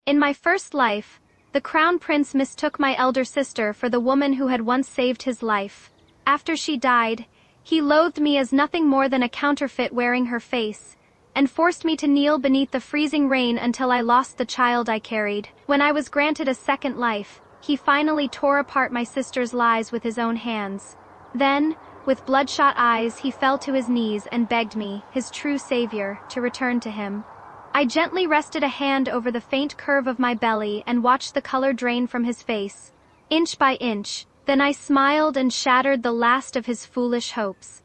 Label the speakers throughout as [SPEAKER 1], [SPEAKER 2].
[SPEAKER 1] In my first life, the crown prince mistook my elder sister for the woman who had once saved his life. After she died, he loathed me as nothing more than a counterfeit wearing her face, and forced me to kneel beneath the freezing rain until I lost the child I carried. When I was granted a second life, he finally tore apart my sister's lies with his own hands. Then, with bloodshot eyes, he fell to his knees and begged me, his true savior, to return to him. I gently rested a hand over the faint curve of my belly and watched the color drain from his face, inch by inch. Then I smiled and shattered the last of his foolish hopes.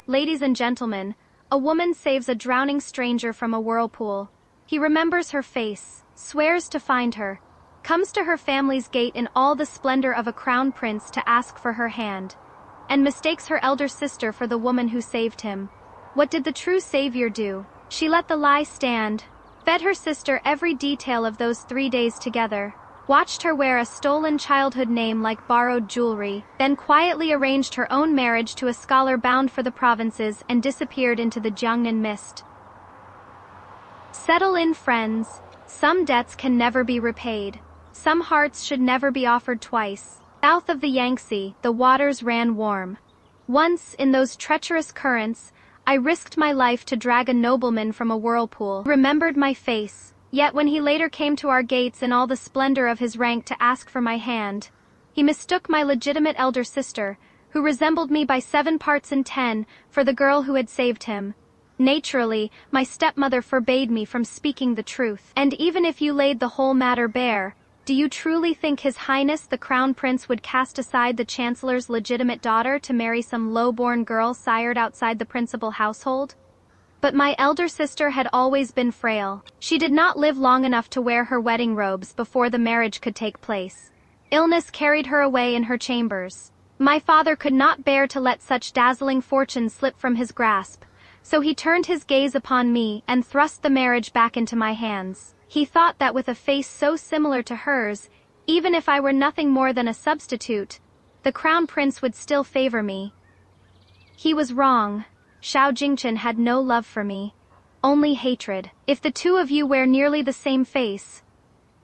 [SPEAKER 1] Ladies and gentlemen, a woman saves a drowning stranger from a whirlpool. He remembers her face, swears to find her, comes to her family's gate in all the splendor of a crown prince to ask for her hand, and mistakes her elder sister for the woman who saved him. What did the true savior do? She let the lie stand, fed her sister every detail of those 3 days together, watched her wear a stolen childhood name like borrowed jewelry, then quietly arranged her own marriage to a scholar bound for the provinces and disappeared into the Jiangnan mist. Settle in, friends. Some debts can never be repaid. Some hearts should never be offered twice. South of the Yangtze, the waters ran warm. Once, in those treacherous currents, I risked my life to drag a nobleman from a whirlpool. He remembered my face, yet when he later came to our gates in all the splendor of his rank to ask for my hand, he mistook my legitimate elder sister, who resembled me by 7 parts in 10, for the girl who had saved him. Naturally, my stepmother forbade me from speaking the truth. And even if you laid the whole matter bare, do you truly think His Highness the Crown Prince would cast aside the Chancellor's legitimate daughter to marry some low-born girl sired outside the principal household? But my elder sister had always been frail. She did not live long enough to wear her wedding robes before the marriage could take place. Illness carried her away in her chambers. My father could not bear to let such dazzling fortune slip from his grasp, so he turned his gaze upon me and thrust the marriage back into my hands. He thought that with a face so similar to hers, even if I were nothing more than a substitute, the crown prince would still favor me. He was wrong. Xiao Jingchen had no love for me, only hatred. If the two of you wear nearly the same face,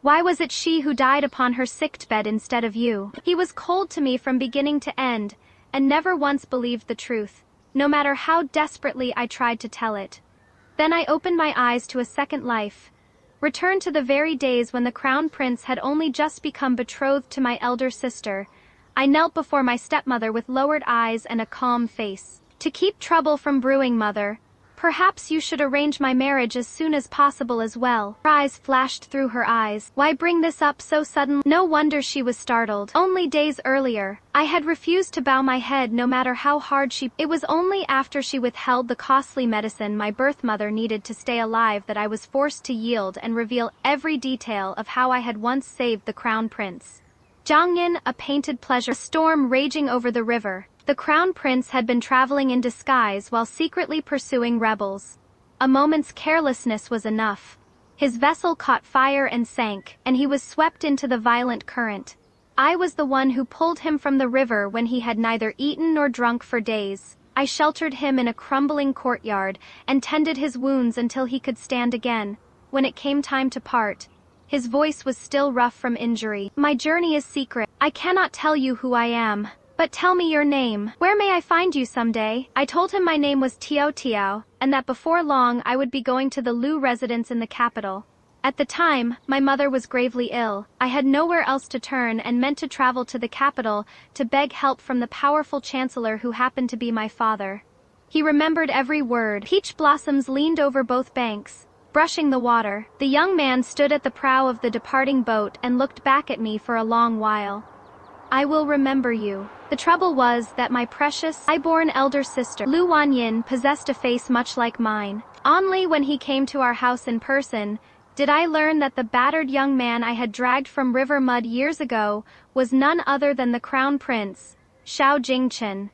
[SPEAKER 1] why was it she who died upon her sickbed instead of you? He was cold to me from beginning to end, and never once believed the truth, no matter how desperately I tried to tell it. Then I opened my eyes to a second life, returned to the very days when the crown prince had only just become betrothed to my elder sister. I knelt before my stepmother with lowered eyes and a calm face. To keep trouble from brewing, mother, perhaps you should arrange my marriage as soon as possible as well. Her eyes flashed through her eyes. Why bring this up so suddenly? No wonder she was startled. Only days earlier, I had refused to bow my head no matter how hard she... It was only after she withheld the costly medicine my birth mother needed to stay alive that I was forced to yield and reveal every detail of how I had once saved the crown prince. Jiangnan, a painted pleasure. A storm raging over the river. The crown prince had been traveling in disguise while secretly pursuing rebels. A moment's carelessness was enough. His vessel caught fire and sank, and he was swept into the violent current. I was the one who pulled him from the river when he had neither eaten nor drunk for days. I sheltered him in a crumbling courtyard and tended his wounds until he could stand again. When it came time to part, his voice was still rough from injury. My journey is secret. I cannot tell you who I am. But tell me your name. Where may I find you someday? I told him my name was Tiao Tiao, and that before long I would be going to the Lu residence in the capital. At the time, my mother was gravely ill. I had nowhere else to turn and meant to travel to the capital to beg help from the powerful chancellor who happened to be my father. He remembered every word. Peach blossoms leaned over both banks, brushing the water. The young man stood at the prow of the departing boat and looked back at me for a long while. I will remember you. The trouble was that my precious, high-born elder sister, Lu Wanyin, possessed a face much like mine. Only when he came to our house in person, did I learn that the battered young man I had dragged from river mud years ago was none other than the crown prince, Xiao Jingchen.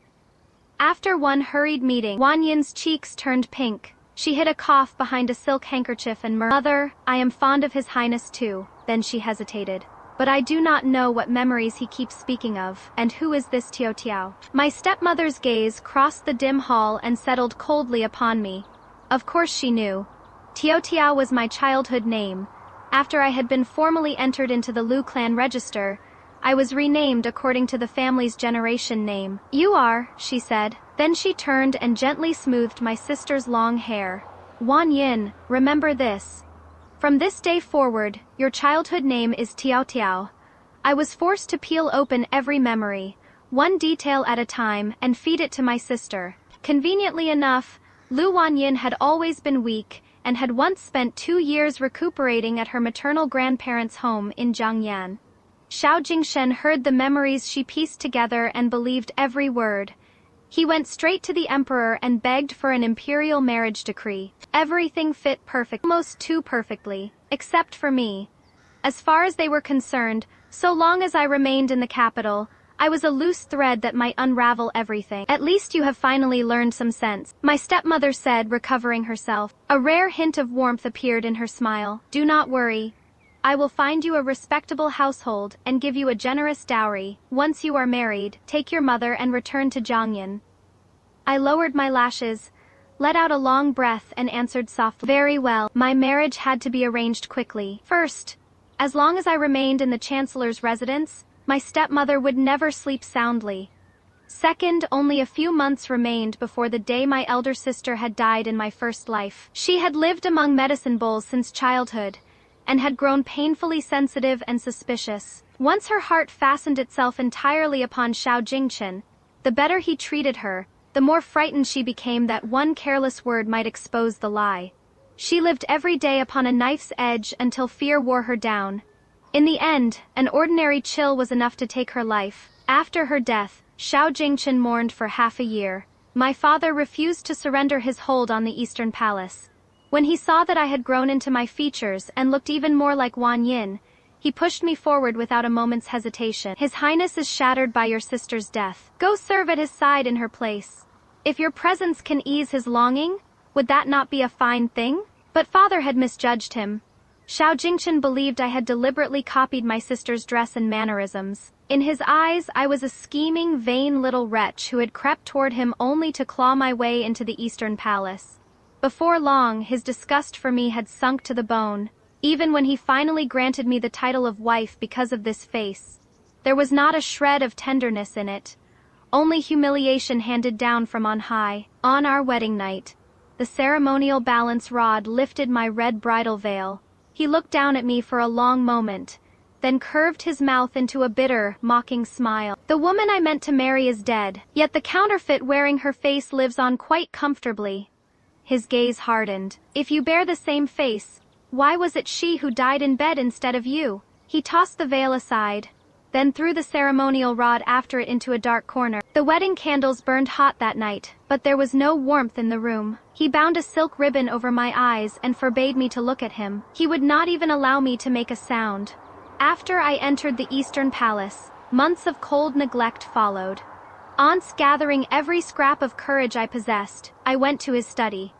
[SPEAKER 1] After one hurried meeting, Wanyin's cheeks turned pink. She hid a cough behind a silk handkerchief and murmured, "Mother, I am fond of His Highness too." Then she hesitated. But I do not know what memories he keeps speaking of, and who is this Tiao Tiao? My stepmother's gaze crossed the dim hall and settled coldly upon me. Of course she knew. Tiao Tiao was my childhood name, After I had been formally entered into the Lu clan register, I was renamed according to the family's generation name. "You are," she said. Then she turned and gently smoothed my sister's long hair. "Wan Yin, remember this. From this day forward, your childhood name is Tiao Tiao." I was forced to peel open every memory, one detail at a time, and feed it to my sister. Conveniently enough, Lu Wanyin had always been weak, and had once spent 2 years recuperating at her maternal grandparents' home in Jiangyan. Xiao Jingshen heard the memories she pieced together and believed every word. He went straight to the emperor and begged for an imperial marriage decree. Everything fit perfect, almost too perfectly, except for me. As far as they were concerned, so long as I remained in the capital, I was a loose thread that might unravel everything. "At least you have finally learned some sense," my stepmother said, recovering herself. A rare hint of warmth appeared in her smile. "Do not worry. I will find you a respectable household and give you a generous dowry. Once you are married, take your mother and return to Jiangyan." I lowered my lashes, let out a long breath, and answered softly, "Very well." My marriage had to be arranged quickly. First, as long as I remained in the chancellor's residence, my stepmother would never sleep soundly. Second, only a few months remained before the day my elder sister had died in my first life. She had lived among medicine bowls since childhood, and had grown painfully sensitive and suspicious. Once her heart fastened itself entirely upon Xiao Jingchen, the better he treated her, the more frightened she became that one careless word might expose the lie. She lived every day upon a knife's edge until fear wore her down. In the end, an ordinary chill was enough to take her life. After her death, Xiao Jingchen mourned for half a year. My father refused to surrender his hold on the Eastern Palace. When he saw that I had grown into my features and looked even more like Wan Yin, he pushed me forward without a moment's hesitation. "His Highness is shattered by your sister's death. Go serve at his side in her place. If your presence can ease his longing, would that not be a fine thing?" But father had misjudged him. Xiao Jingchen believed I had deliberately copied my sister's dress and mannerisms. In his eyes, I was a scheming, vain little wretch who had crept toward him only to claw my way into the Eastern Palace. Before long, his disgust for me had sunk to the bone. Even when he finally granted me the title of wife because of this face, there was not a shred of tenderness in it, only humiliation handed down from on high. On our wedding night, the ceremonial balance rod lifted my red bridal veil. He looked down at me for a long moment, then curved his mouth into a bitter, mocking smile. "The woman I meant to marry is dead, yet the counterfeit wearing her face lives on quite comfortably." His gaze hardened. "If you bear the same face, why was it she who died in bed instead of you?" He tossed the veil aside, then threw the ceremonial rod after it into a dark corner. The wedding candles burned hot that night, but there was no warmth in the room. He bound a silk ribbon over my eyes and forbade me to look at him. He would not even allow me to make a sound. After I entered the Eastern Palace, months of cold neglect followed. Once gathering every scrap of courage I possessed, I went to his study.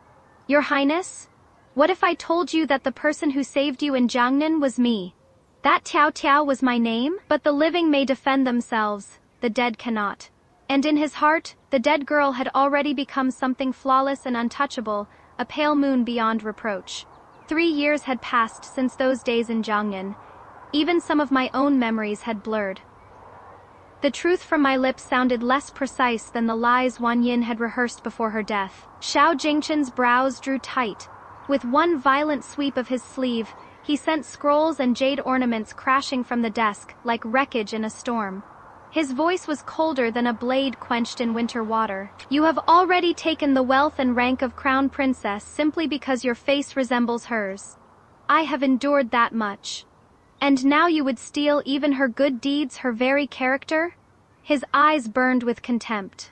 [SPEAKER 1] "Your Highness, what if I told you that the person who saved you in Jiangnan was me? That Tiao Tiao was my name, but the living may defend themselves, the dead cannot." And in his heart, the dead girl had already become something flawless and untouchable, a pale moon beyond reproach. 3 years had passed since those days in Jiangnan. Even some of my own memories had blurred. The truth from my lips sounded less precise than the lies Wan Yin had rehearsed before her death. Xiao Jingchen's brows drew tight. With one violent sweep of his sleeve, he sent scrolls and jade ornaments crashing from the desk, like wreckage in a storm. His voice was colder than a blade quenched in winter water. "You have already taken the wealth and rank of crown princess simply because your face resembles hers. I have endured that much. And now you would steal even her good deeds, her very character?" His eyes burned with contempt.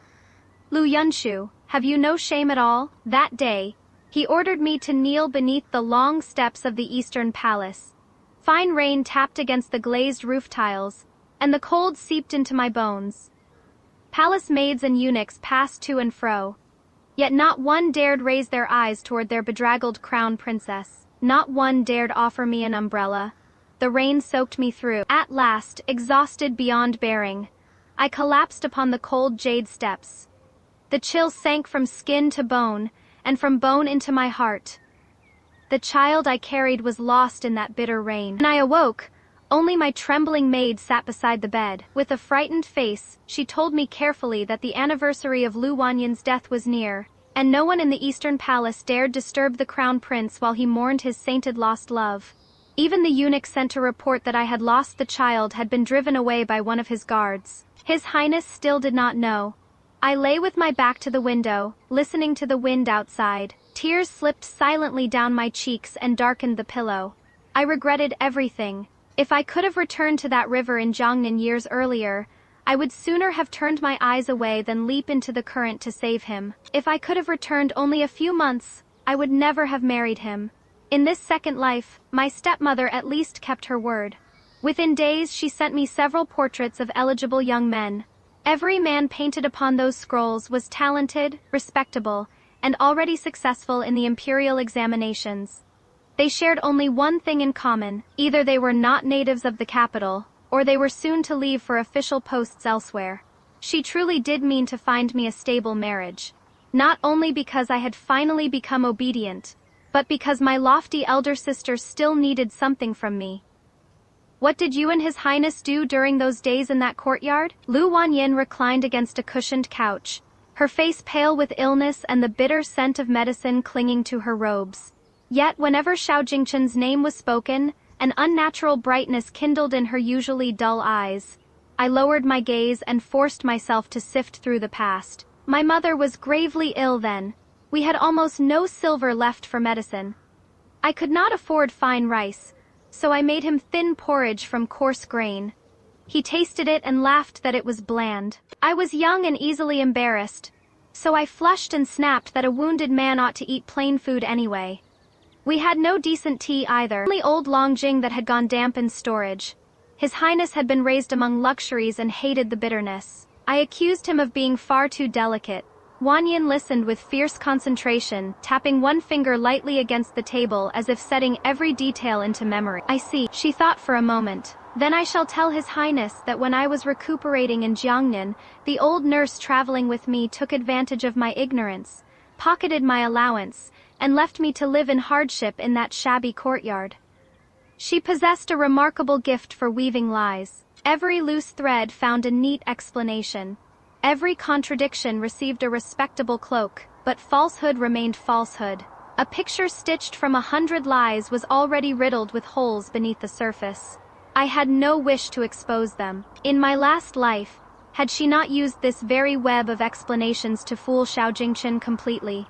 [SPEAKER 1] "Lu Yunshu, have you no shame at all?" That day, he ordered me to kneel beneath the long steps of the Eastern Palace. Fine rain tapped against the glazed roof tiles, and the cold seeped into my bones. Palace maids and eunuchs passed to and fro, yet not one dared raise their eyes toward their bedraggled crown princess. Not one dared offer me an umbrella. The rain soaked me through. At last, exhausted beyond bearing, I collapsed upon the cold jade steps. The chill sank from skin to bone, and from bone into my heart. The child I carried was lost in that bitter rain. When I awoke, only my trembling maid sat beside the bed. With a frightened face, she told me carefully that the anniversary of Lu Wanyan's death was near, and no one in the Eastern Palace dared disturb the crown prince while he mourned his sainted lost love. Even the eunuch sent to report that I had lost the child had been driven away by one of his guards. His Highness still did not know. I lay with my back to the window, listening to the wind outside. Tears slipped silently down my cheeks and darkened the pillow. I regretted everything. If I could have returned to that river in Jiangnan years earlier, I would sooner have turned my eyes away than leap into the current to save him. If I could have returned only a few months, I would never have married him. In this second life, my stepmother at least kept her word. Within days she sent me several portraits of eligible young men. Every man painted upon those scrolls was talented, respectable, and already successful in the imperial examinations. They shared only one thing in common: either they were not natives of the capital, or they were soon to leave for official posts elsewhere. She truly did mean to find me a stable marriage. Not only because I had finally become obedient, but because my lofty elder sister still needed something from me. What did you and His Highness do during those days in that courtyard? Lu Wanyin reclined against a cushioned couch, her face pale with illness and the bitter scent of medicine clinging to her robes. Yet whenever Xiao Jingchen's name was spoken, an unnatural brightness kindled in her usually dull eyes. I lowered my gaze and forced myself to sift through the past. My mother was gravely ill then. We had almost no silver left for medicine. I could not afford fine rice, so I made him thin porridge from coarse grain. He tasted it and laughed that it was bland. I was young and easily embarrassed, so I flushed and snapped that a wounded man ought to eat plain food anyway. We had no decent tea either, only old Longjing that had gone damp in storage. His Highness had been raised among luxuries and hated the bitterness. I accused him of being far too delicate. Wanyin listened with fierce concentration, tapping one finger lightly against the table as if setting every detail into memory. I see, she thought for a moment. Then I shall tell His Highness that when I was recuperating in Jiangnan, the old nurse traveling with me took advantage of my ignorance, pocketed my allowance, and left me to live in hardship in that shabby courtyard. She possessed a remarkable gift for weaving lies. Every loose thread found a neat explanation. Every contradiction received a respectable cloak, but falsehood remained falsehood. A picture stitched from 100 lies was already riddled with holes beneath the surface. I had no wish to expose them. In my last life, had she not used this very web of explanations to fool Xiao Jingchen completely?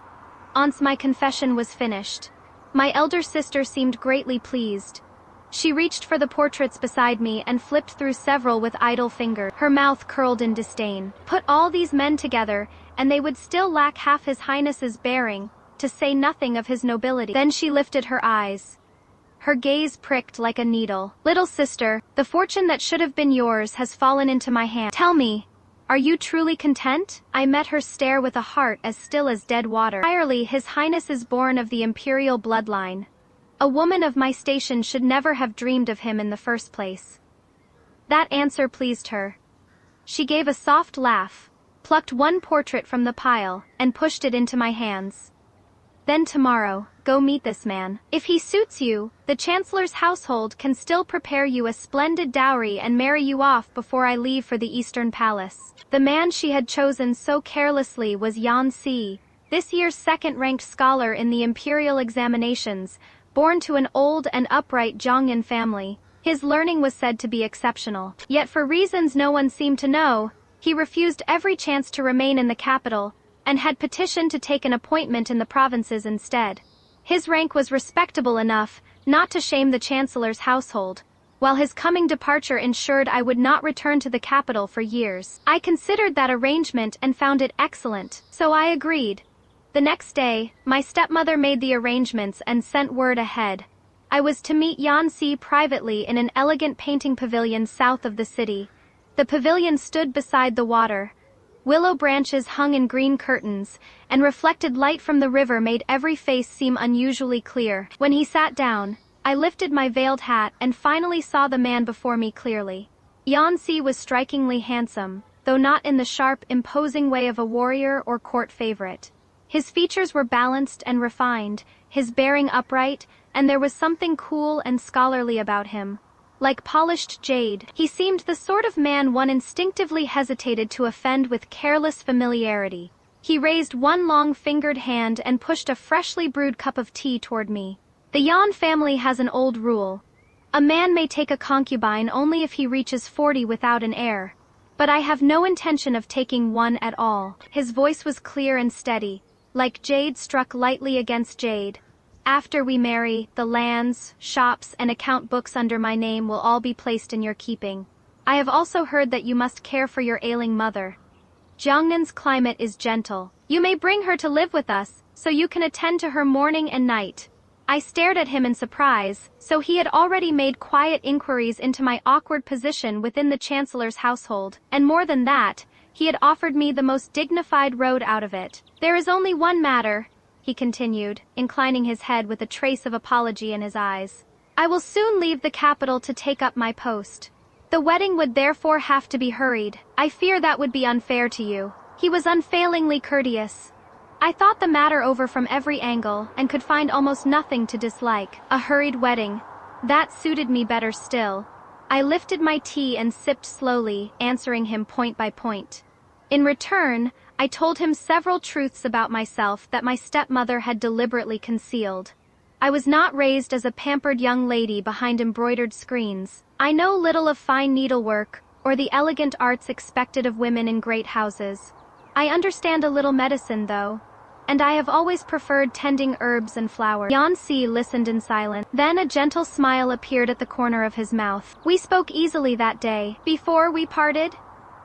[SPEAKER 1] Once my confession was finished, my elder sister seemed greatly pleased. She reached for the portraits beside me and flipped through several with idle fingers. Her mouth curled in disdain. Put all these men together, and they would still lack half His Highness's bearing, to say nothing of his nobility. Then she lifted her eyes. Her gaze pricked like a needle. Little sister, the fortune that should have been yours has fallen into my hand. Tell me, are you truly content? I met her stare with a heart as still as dead water. Entirely, His Highness is born of the imperial bloodline. A woman of my station should never have dreamed of him in the first place. That answer pleased her. She gave a soft laugh, plucked one portrait from the pile, and pushed it into my hands. Then tomorrow, go meet this man. If he suits you, the Chancellor's household can still prepare you a splendid dowry and marry you off before I leave for the Eastern Palace. The man she had chosen so carelessly was Yan Si, this year's second-ranked scholar in the imperial examinations, born to an old and upright Jiangnan family. His learning was said to be exceptional. Yet for reasons no one seemed to know, he refused every chance to remain in the capital, and had petitioned to take an appointment in the provinces instead. His rank was respectable enough not to shame the Chancellor's household, while his coming departure ensured I would not return to the capital for years. I considered that arrangement and found it excellent, so I agreed. The next day, my stepmother made the arrangements and sent word ahead. I was to meet Yan Si privately in an elegant painting pavilion south of the city. The pavilion stood beside the water. Willow branches hung in green curtains, and reflected light from the river made every face seem unusually clear. When he sat down, I lifted my veiled hat and finally saw the man before me clearly. Yan Si was strikingly handsome, though not in the sharp, imposing way of a warrior or court favorite. His features were balanced and refined, his bearing upright, and there was something cool and scholarly about him. Like polished jade, he seemed the sort of man one instinctively hesitated to offend with careless familiarity. He raised one long-fingered hand and pushed a freshly brewed cup of tea toward me. The Yan family has an old rule. A man may take a concubine only if he reaches 40 without an heir. But I have no intention of taking one at all. His voice was clear and steady, like jade struck lightly against jade. After we marry, the lands, shops, and account books under my name will all be placed in your keeping. I have also heard that you must care for your ailing mother. Jiangnan's climate is gentle. You may bring her to live with us, so you can attend to her morning and night. I stared at him in surprise, so he had already made quiet inquiries into my awkward position within the Chancellor's household, and more than that, he had offered me the most dignified road out of it. There is only one matter, he continued, inclining his head with a trace of apology in his eyes. I will soon leave the capital to take up my post. The wedding would therefore have to be hurried. I fear that would be unfair to you. He was unfailingly courteous. I thought the matter over from every angle and could find almost nothing to dislike. A hurried wedding. That suited me better still. I lifted my tea and sipped slowly, answering him point by point. In return, I told him several truths about myself that my stepmother had deliberately concealed. I was not raised as a pampered young lady behind embroidered screens. I know little of fine needlework, or the elegant arts expected of women in great houses. I understand a little medicine, though, and I have always preferred tending herbs and flowers. Yanxi listened in silence. Then a gentle smile appeared at the corner of his mouth. We spoke easily that day. Before we parted,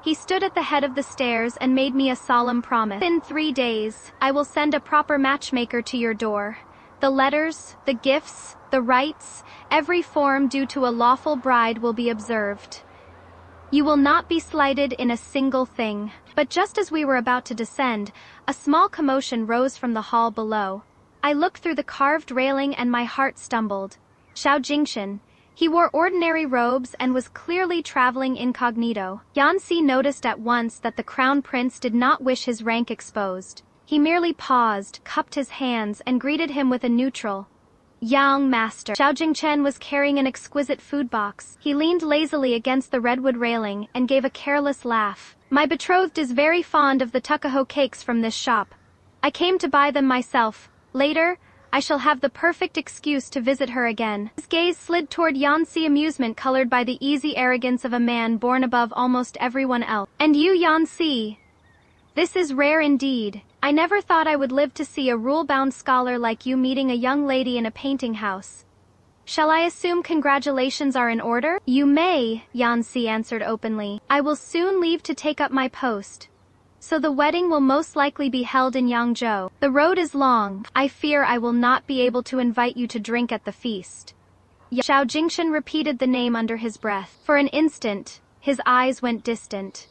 [SPEAKER 1] he stood at the head of the stairs and made me a solemn promise. In 3 days, I will send a proper matchmaker to your door. The letters, the gifts, the rites, every form due to a lawful bride will be observed. You will not be slighted in a single thing. But just as we were about to descend, a small commotion rose from the hall below. I looked through the carved railing and my heart stumbled. Xiao Jingshan. He wore ordinary robes and was clearly traveling incognito. Yanxi noticed at once that the crown prince did not wish his rank exposed. He merely paused, cupped his hands, and greeted him with a neutral, "Young master." Xiao Jingchen was carrying an exquisite food box. He leaned lazily against the redwood railing and gave a careless laugh. My betrothed is very fond of the Tuckahoe cakes from this shop. I came to buy them myself. Later, I shall have the perfect excuse to visit her again. His gaze slid toward Yanxi, amusement colored by the easy arrogance of a man born above almost everyone else. And you, Yanxi? This is rare indeed. I never thought I would live to see a rule-bound scholar like you meeting a young lady in a painting house. Shall I assume congratulations are in order? You may, Yanxi answered openly. I will soon leave to take up my post. So the wedding will most likely be held in Yangzhou. The road is long. I fear I will not be able to invite you to drink at the feast. Xiao Jingshan repeated the name under his breath. For an instant, his eyes went distant.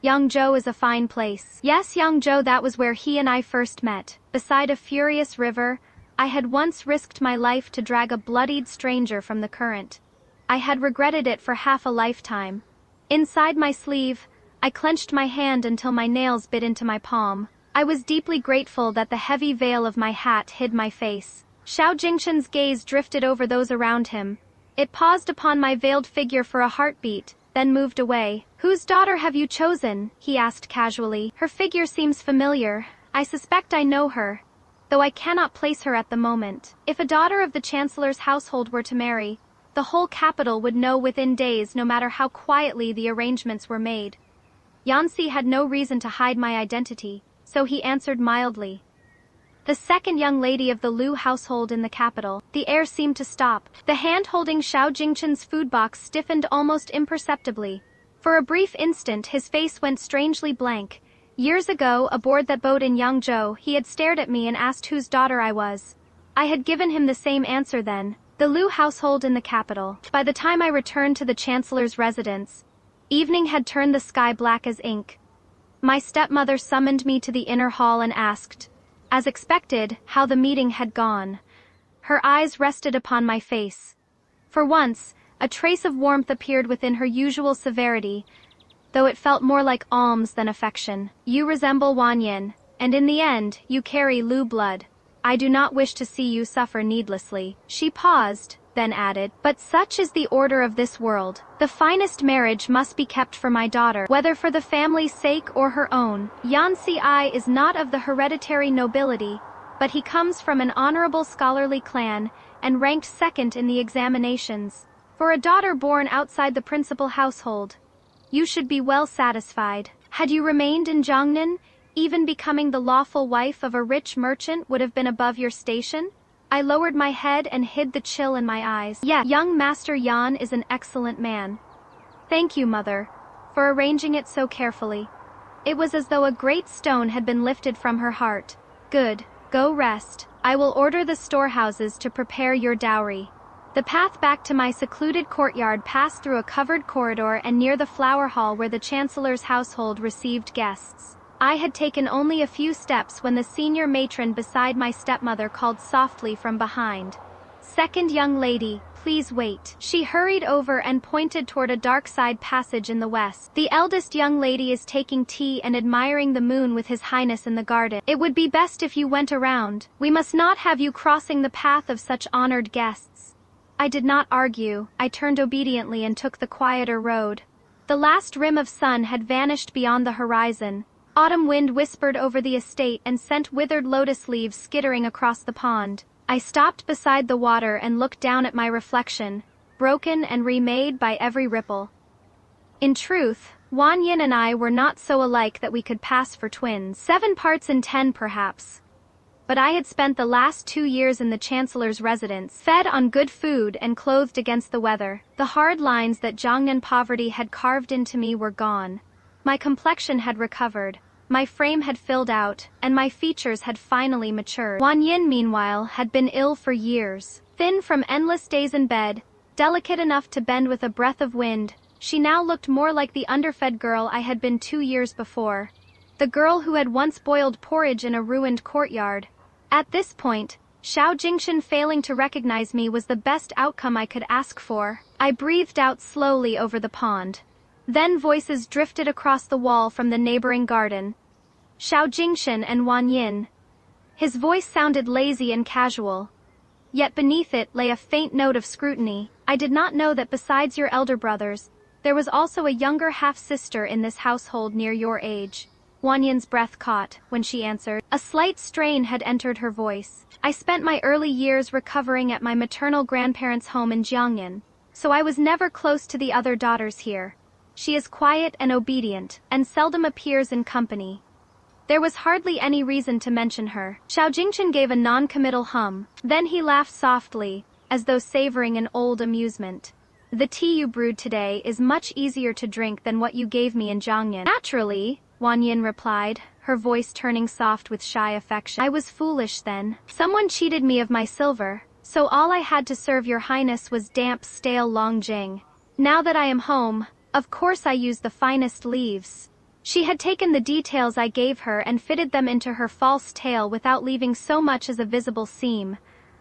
[SPEAKER 1] Yangzhou is a fine place. Yes, Yangzhou, that was where he and I first met. Beside a furious river, I had once risked my life to drag a bloodied stranger from the current. I had regretted it for half a lifetime. Inside my sleeve, I clenched my hand until my nails bit into my palm. I was deeply grateful that the heavy veil of my hat hid my face. Xiao Jingshan's gaze drifted over those around him. It paused upon my veiled figure for a heartbeat, then moved away. Whose daughter have you chosen? He asked casually. Her figure seems familiar. I suspect I know her, though I cannot place her at the moment. If a daughter of the Chancellor's household were to marry, the whole capital would know within days, no matter how quietly the arrangements were made. Yanxi had no reason to hide my identity, so he answered mildly. The second young lady of the Liu household in the capital. The air seemed to stop. The hand holding Xiao Jingchen's food box stiffened almost imperceptibly. For a brief instant his face went strangely blank. Years ago, aboard that boat in Yangzhou, he had stared at me and asked whose daughter I was. I had given him the same answer then. The Liu household in the capital. By the time I returned to the Chancellor's residence, evening had turned the sky black as ink. My stepmother summoned me to the inner hall and asked, as expected, how the meeting had gone. Her eyes rested upon my face. For once, a trace of warmth appeared within her usual severity, though it felt more like alms than affection. You resemble Wan Yin, and in the end, you carry Liu blood. I do not wish to see you suffer needlessly." She paused, then added, "But such is the order of this world. The finest marriage must be kept for my daughter, whether for the family's sake or her own. Yansi is not of the hereditary nobility, but he comes from an honorable scholarly clan, and ranked second in the examinations. For a daughter born outside the principal household, you should be well satisfied. Had you remained in Jiangnan, even becoming the lawful wife of a rich merchant would have been above your station." I lowered my head and hid the chill in my eyes. "Yes, young Master Yan is an excellent man. Thank you, Mother, for arranging it so carefully." It was as though a great stone had been lifted from her heart. "Good, go rest. I will order the storehouses to prepare your dowry." The path back to my secluded courtyard passed through a covered corridor and near the flower hall where the Chancellor's household received guests. I had taken only a few steps when the senior matron beside my stepmother called softly from behind. "Second young lady, please wait." She hurried over and pointed toward a dark side passage in the west. "The eldest young lady is taking tea and admiring the moon with His Highness in the garden. It would be best if you went around. We must not have you crossing the path of such honored guests." I did not argue. I turned obediently and took the quieter road. The last rim of sun had vanished beyond the horizon. Autumn wind whispered over the estate and sent withered lotus leaves skittering across the pond. I stopped beside the water and looked down at my reflection, broken and remade by every ripple. In truth, Wan Yin and I were not so alike that we could pass for twins. 7 parts in 10 perhaps. But I had spent the last 2 years in the Chancellor's residence, fed on good food and clothed against the weather. The hard lines that Jiangnan poverty had carved into me were gone. My complexion had recovered, my frame had filled out, and my features had finally matured. Wan Yin, meanwhile, had been ill for years. Thin from endless days in bed, delicate enough to bend with a breath of wind, she now looked more like the underfed girl I had been 2 years before. The girl who had once boiled porridge in a ruined courtyard. At this point, Xiao Jingshan failing to recognize me was the best outcome I could ask for. I breathed out slowly over the pond. Then voices drifted across the wall from the neighboring garden. Xiao Jingshan and Wan Yin. His voice sounded lazy and casual. Yet beneath it lay a faint note of scrutiny. "I did not know that besides your elder brothers, there was also a younger half-sister in this household near your age." Wan Yin's breath caught when she answered. A slight strain had entered her voice. "I spent my early years recovering at my maternal grandparents' home in Jiangnan, so I was never close to the other daughters here. She is quiet and obedient, and seldom appears in company." There was hardly any reason to mention her. Xiao Jingshan gave a non-committal hum. Then he laughed softly, as though savoring an old amusement. "The tea you brewed today is much easier to drink than what you gave me in Jiangnan." "Naturally," Wan Yin replied, her voice turning soft with shy affection. "I was foolish then. Someone cheated me of my silver, so all I had to serve your highness was damp, stale longjing. Now that I am home, of course I use the finest leaves." She had taken the details I gave her and fitted them into her false tale without leaving so much as a visible seam.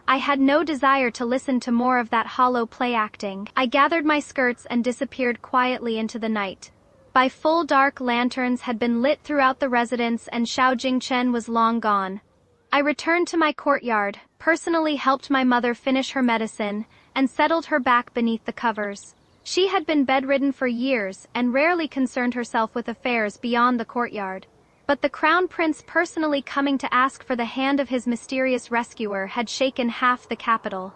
[SPEAKER 1] I had no desire to listen to more of that hollow play-acting. I gathered my skirts and disappeared quietly into the night. By full dark lanterns had been lit throughout the residence and Xiao Jingchen was long gone. I returned to my courtyard, personally helped my mother finish her medicine, and settled her back beneath the covers. She had been bedridden for years and rarely concerned herself with affairs beyond the courtyard. But the crown prince personally coming to ask for the hand of his mysterious rescuer had shaken half the capital.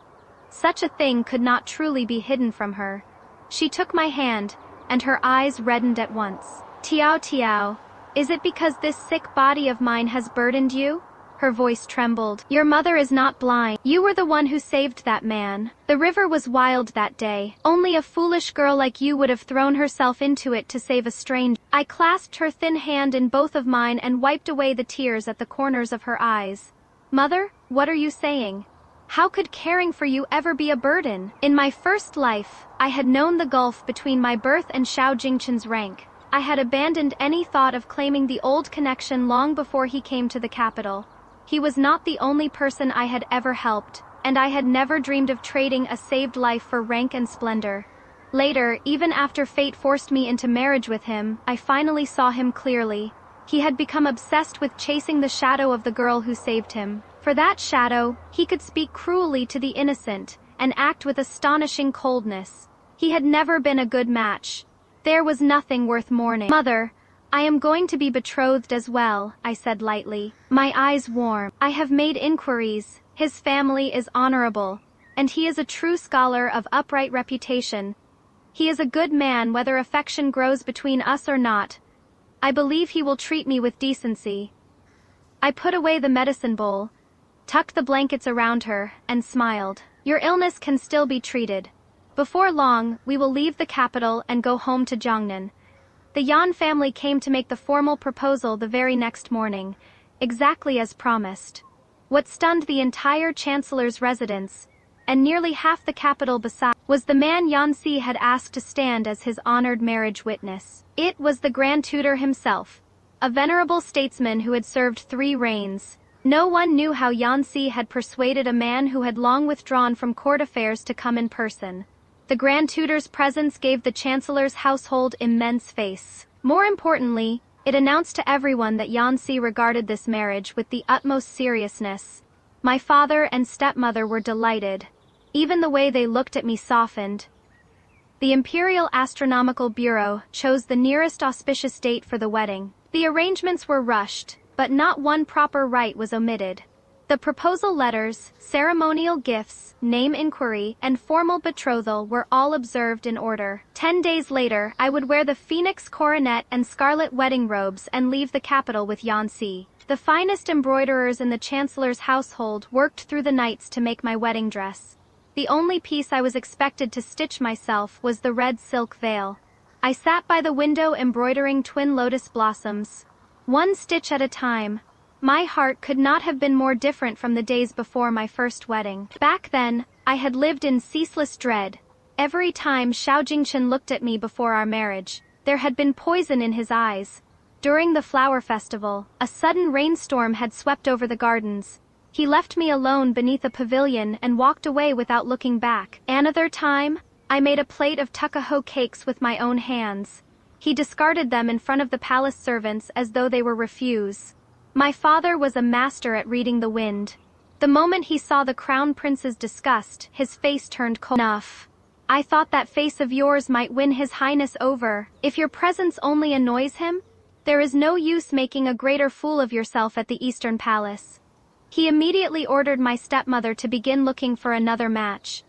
[SPEAKER 1] Such a thing could not truly be hidden from her. She took my hand, and her eyes reddened at once. "Tiao Tiao, is it because this sick body of mine has burdened you?" Her voice trembled. "Your mother is not blind. You were the one who saved that man. The river was wild that day. Only a foolish girl like you would have thrown herself into it to save a stranger." I clasped her thin hand in both of mine and wiped away the tears at the corners of her eyes. "Mother, what are you saying? How could caring for you ever be a burden? In my first life, I had known the gulf between my birth and Xiao Jingchen's rank. I had abandoned any thought of claiming the old connection long before he came to the capital. He was not the only person I had ever helped, and I had never dreamed of trading a saved life for rank and splendor. Later, even after fate forced me into marriage with him, I finally saw him clearly. He had become obsessed with chasing the shadow of the girl who saved him. For that shadow, he could speak cruelly to the innocent, and act with astonishing coldness. He had never been a good match. There was nothing worth mourning. "Mother, I am going to be betrothed as well," I said lightly, my eyes warm. "I have made inquiries. His family is honorable, and he is a true scholar of upright reputation. He is a good man whether affection grows between us or not. I believe he will treat me with decency." I put away the medicine bowl, tucked the blankets around her, and smiled. "Your illness can still be treated. Before long, we will leave the capital and go home to Jiangnan." The Yan family came to make the formal proposal the very next morning, exactly as promised. What stunned the entire chancellor's residence, and nearly half the capital besides, was the man Yanxi had asked to stand as his honored marriage witness. It was the Grand Tutor himself, a venerable statesman who had served 3 reigns. No one knew how Yanxi had persuaded a man who had long withdrawn from court affairs to come in person. The Grand Tutor's presence gave the Chancellor's household immense face. More importantly, it announced to everyone that Yanxi regarded this marriage with the utmost seriousness. My father and stepmother were delighted. Even the way they looked at me softened. The Imperial Astronomical Bureau chose the nearest auspicious date for the wedding. The arrangements were rushed, but not one proper rite was omitted. The proposal letters, ceremonial gifts, name inquiry, and formal betrothal were all observed in order. 10 days later, I would wear the phoenix coronet and scarlet wedding robes and leave the capital with Yanxi. The finest embroiderers in the Chancellor's household worked through the nights to make my wedding dress. The only piece I was expected to stitch myself was the red silk veil. I sat by the window embroidering twin lotus blossoms, one stitch at a time. My heart could not have been more different from the days before my first wedding. Back then, I had lived in ceaseless dread. Every time Xiao Jingchen looked at me before our marriage, there had been poison in his eyes. During the flower festival, a sudden rainstorm had swept over the gardens. He left me alone beneath a pavilion and walked away without looking back. Another time, I made a plate of tuckahoe cakes with my own hands. He discarded them in front of the palace servants as though they were refuse. My father was a master at reading the wind. The moment he saw the crown prince's disgust, his face turned cold. "Enough. I thought that face of yours might win his highness over. If your presence only annoys him, there is no use making a greater fool of yourself at the Eastern Palace." He immediately ordered my stepmother to begin looking for another match.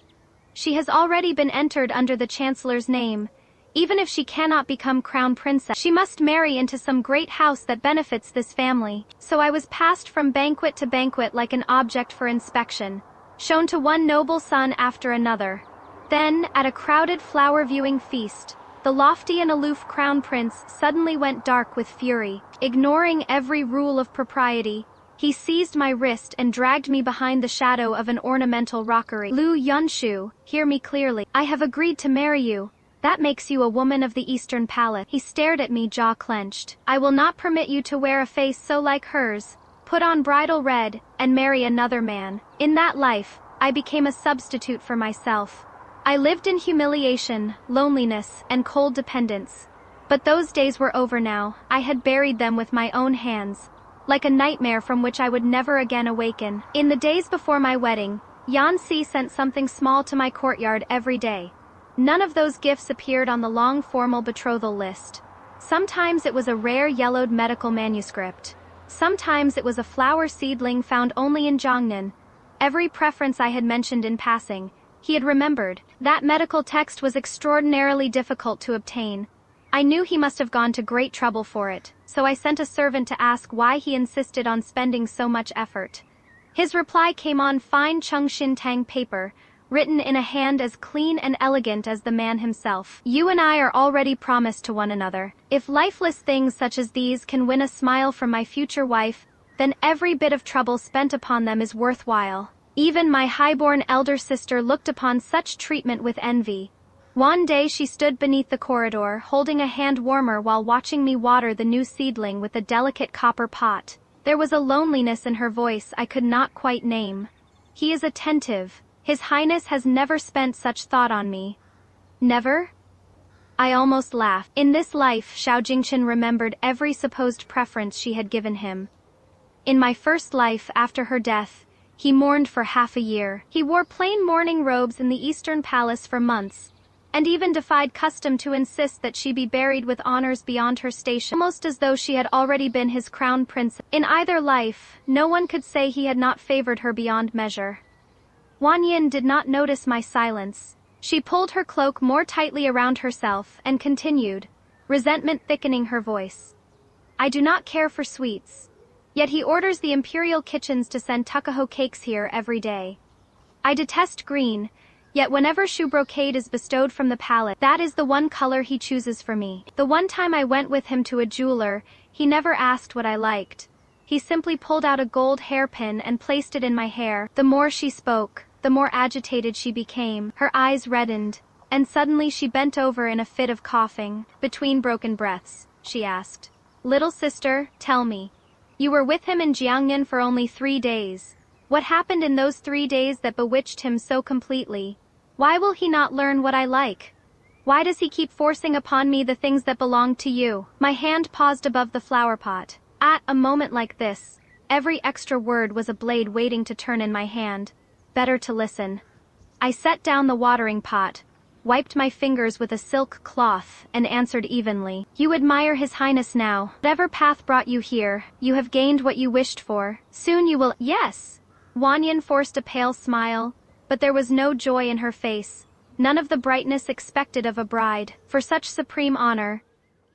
[SPEAKER 1] "She has already been entered under the Chancellor's name. Even if she cannot become crown princess, she must marry into some great house that benefits this family." So I was passed from banquet to banquet like an object for inspection, shown to one noble son after another. Then, at a crowded flower-viewing feast, the lofty and aloof crown prince suddenly went dark with fury. Ignoring every rule of propriety, he seized my wrist and dragged me behind the shadow of an ornamental rockery. "Lu Yunshu, hear me clearly. I have agreed to marry you. That makes you a woman of the Eastern Palace." He stared at me, jaw clenched. "I will not permit you to wear a face so like hers, put on bridal red, and marry another man." In that life, I became a substitute for myself. I lived in humiliation, loneliness, and cold dependence. But those days were over now. I had buried them with my own hands, like a nightmare from which I would never again awaken. In the days before my wedding, Yanxi sent something small to my courtyard every day. None of those gifts appeared on the long formal betrothal list. Sometimes it was a rare yellowed medical manuscript. Sometimes it was a flower seedling found only in Jiangnan. Every preference I had mentioned in passing, he had remembered. That medical text was extraordinarily difficult to obtain. I knew he must have gone to great trouble for it, so I sent a servant to ask why he insisted on spending so much effort. His reply came on fine Chengxin Tang paper, written in a hand as clean and elegant as the man himself. "You and I are already promised to one another. If lifeless things such as these can win a smile from my future wife, then every bit of trouble spent upon them is worthwhile." Even my highborn elder sister looked upon such treatment with envy. One day she stood beneath the corridor, holding a hand warmer while watching me water the new seedling with a delicate copper pot. There was a loneliness in her voice I could not quite name. "He is attentive. His Highness has never spent such thought on me." "Never?" I almost laughed. In this life, Xiao Jingchen remembered every supposed preference she had given him. In my first life after her death, He mourned for half a year. He wore plain mourning robes in the Eastern Palace for months, and even defied custom to insist that she be buried with honors beyond her station, almost as though she had already been his crown princess. In either life, no one could say he had not favored her beyond measure. Wan Yin did not notice my silence. She pulled her cloak more tightly around herself and continued, resentment thickening her voice. I do not care for sweets. Yet he orders the imperial kitchens to send tukaho cakes here every day. I detest green, yet whenever shoe brocade is bestowed from the palace, that is the one color he chooses for me. The one time I went with him to a jeweler, he never asked what I liked. He simply pulled out a gold hairpin and placed it in my hair. The more she spoke, the more agitated she became. Her eyes reddened, and suddenly she bent over in a fit of coughing. Between broken breaths, she asked, "Little sister, tell me. You were with him in Jiangnan for only 3 days. What happened in those 3 days that bewitched him so completely? Why will he not learn what I like? Why does he keep forcing upon me the things that belong to you?" My hand paused above the flower pot. At a moment like this, every extra word was a blade waiting to turn in my hand. Better to listen. I set down the watering pot, wiped my fingers with a silk cloth, and answered evenly. You admire His Highness now. Whatever path brought you here, you have gained what you wished for. Soon you will— Yes! Wan Yin forced a pale smile, but there was no joy in her face, none of the brightness expected of a bride, for such supreme honor.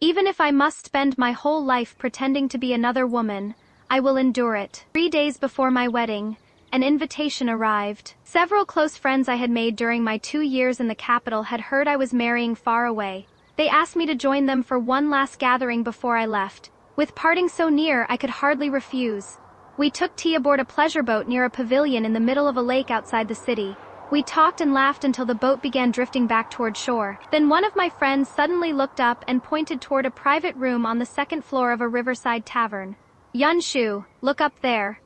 [SPEAKER 1] Even if I must spend my whole life pretending to be another woman, I will endure it. 3 days before my wedding, an invitation arrived. Several close friends I had made during my 2 years in the capital had heard I was marrying far away. They asked me to join them for one last gathering before I left. With parting so near, I could hardly refuse. We took tea aboard a pleasure boat near a pavilion in the middle of a lake outside the city. We talked and laughed until the boat began drifting back toward shore. Then one of my friends suddenly looked up and pointed toward a private room on the 2nd floor of a riverside tavern. "Yunshu, look up there."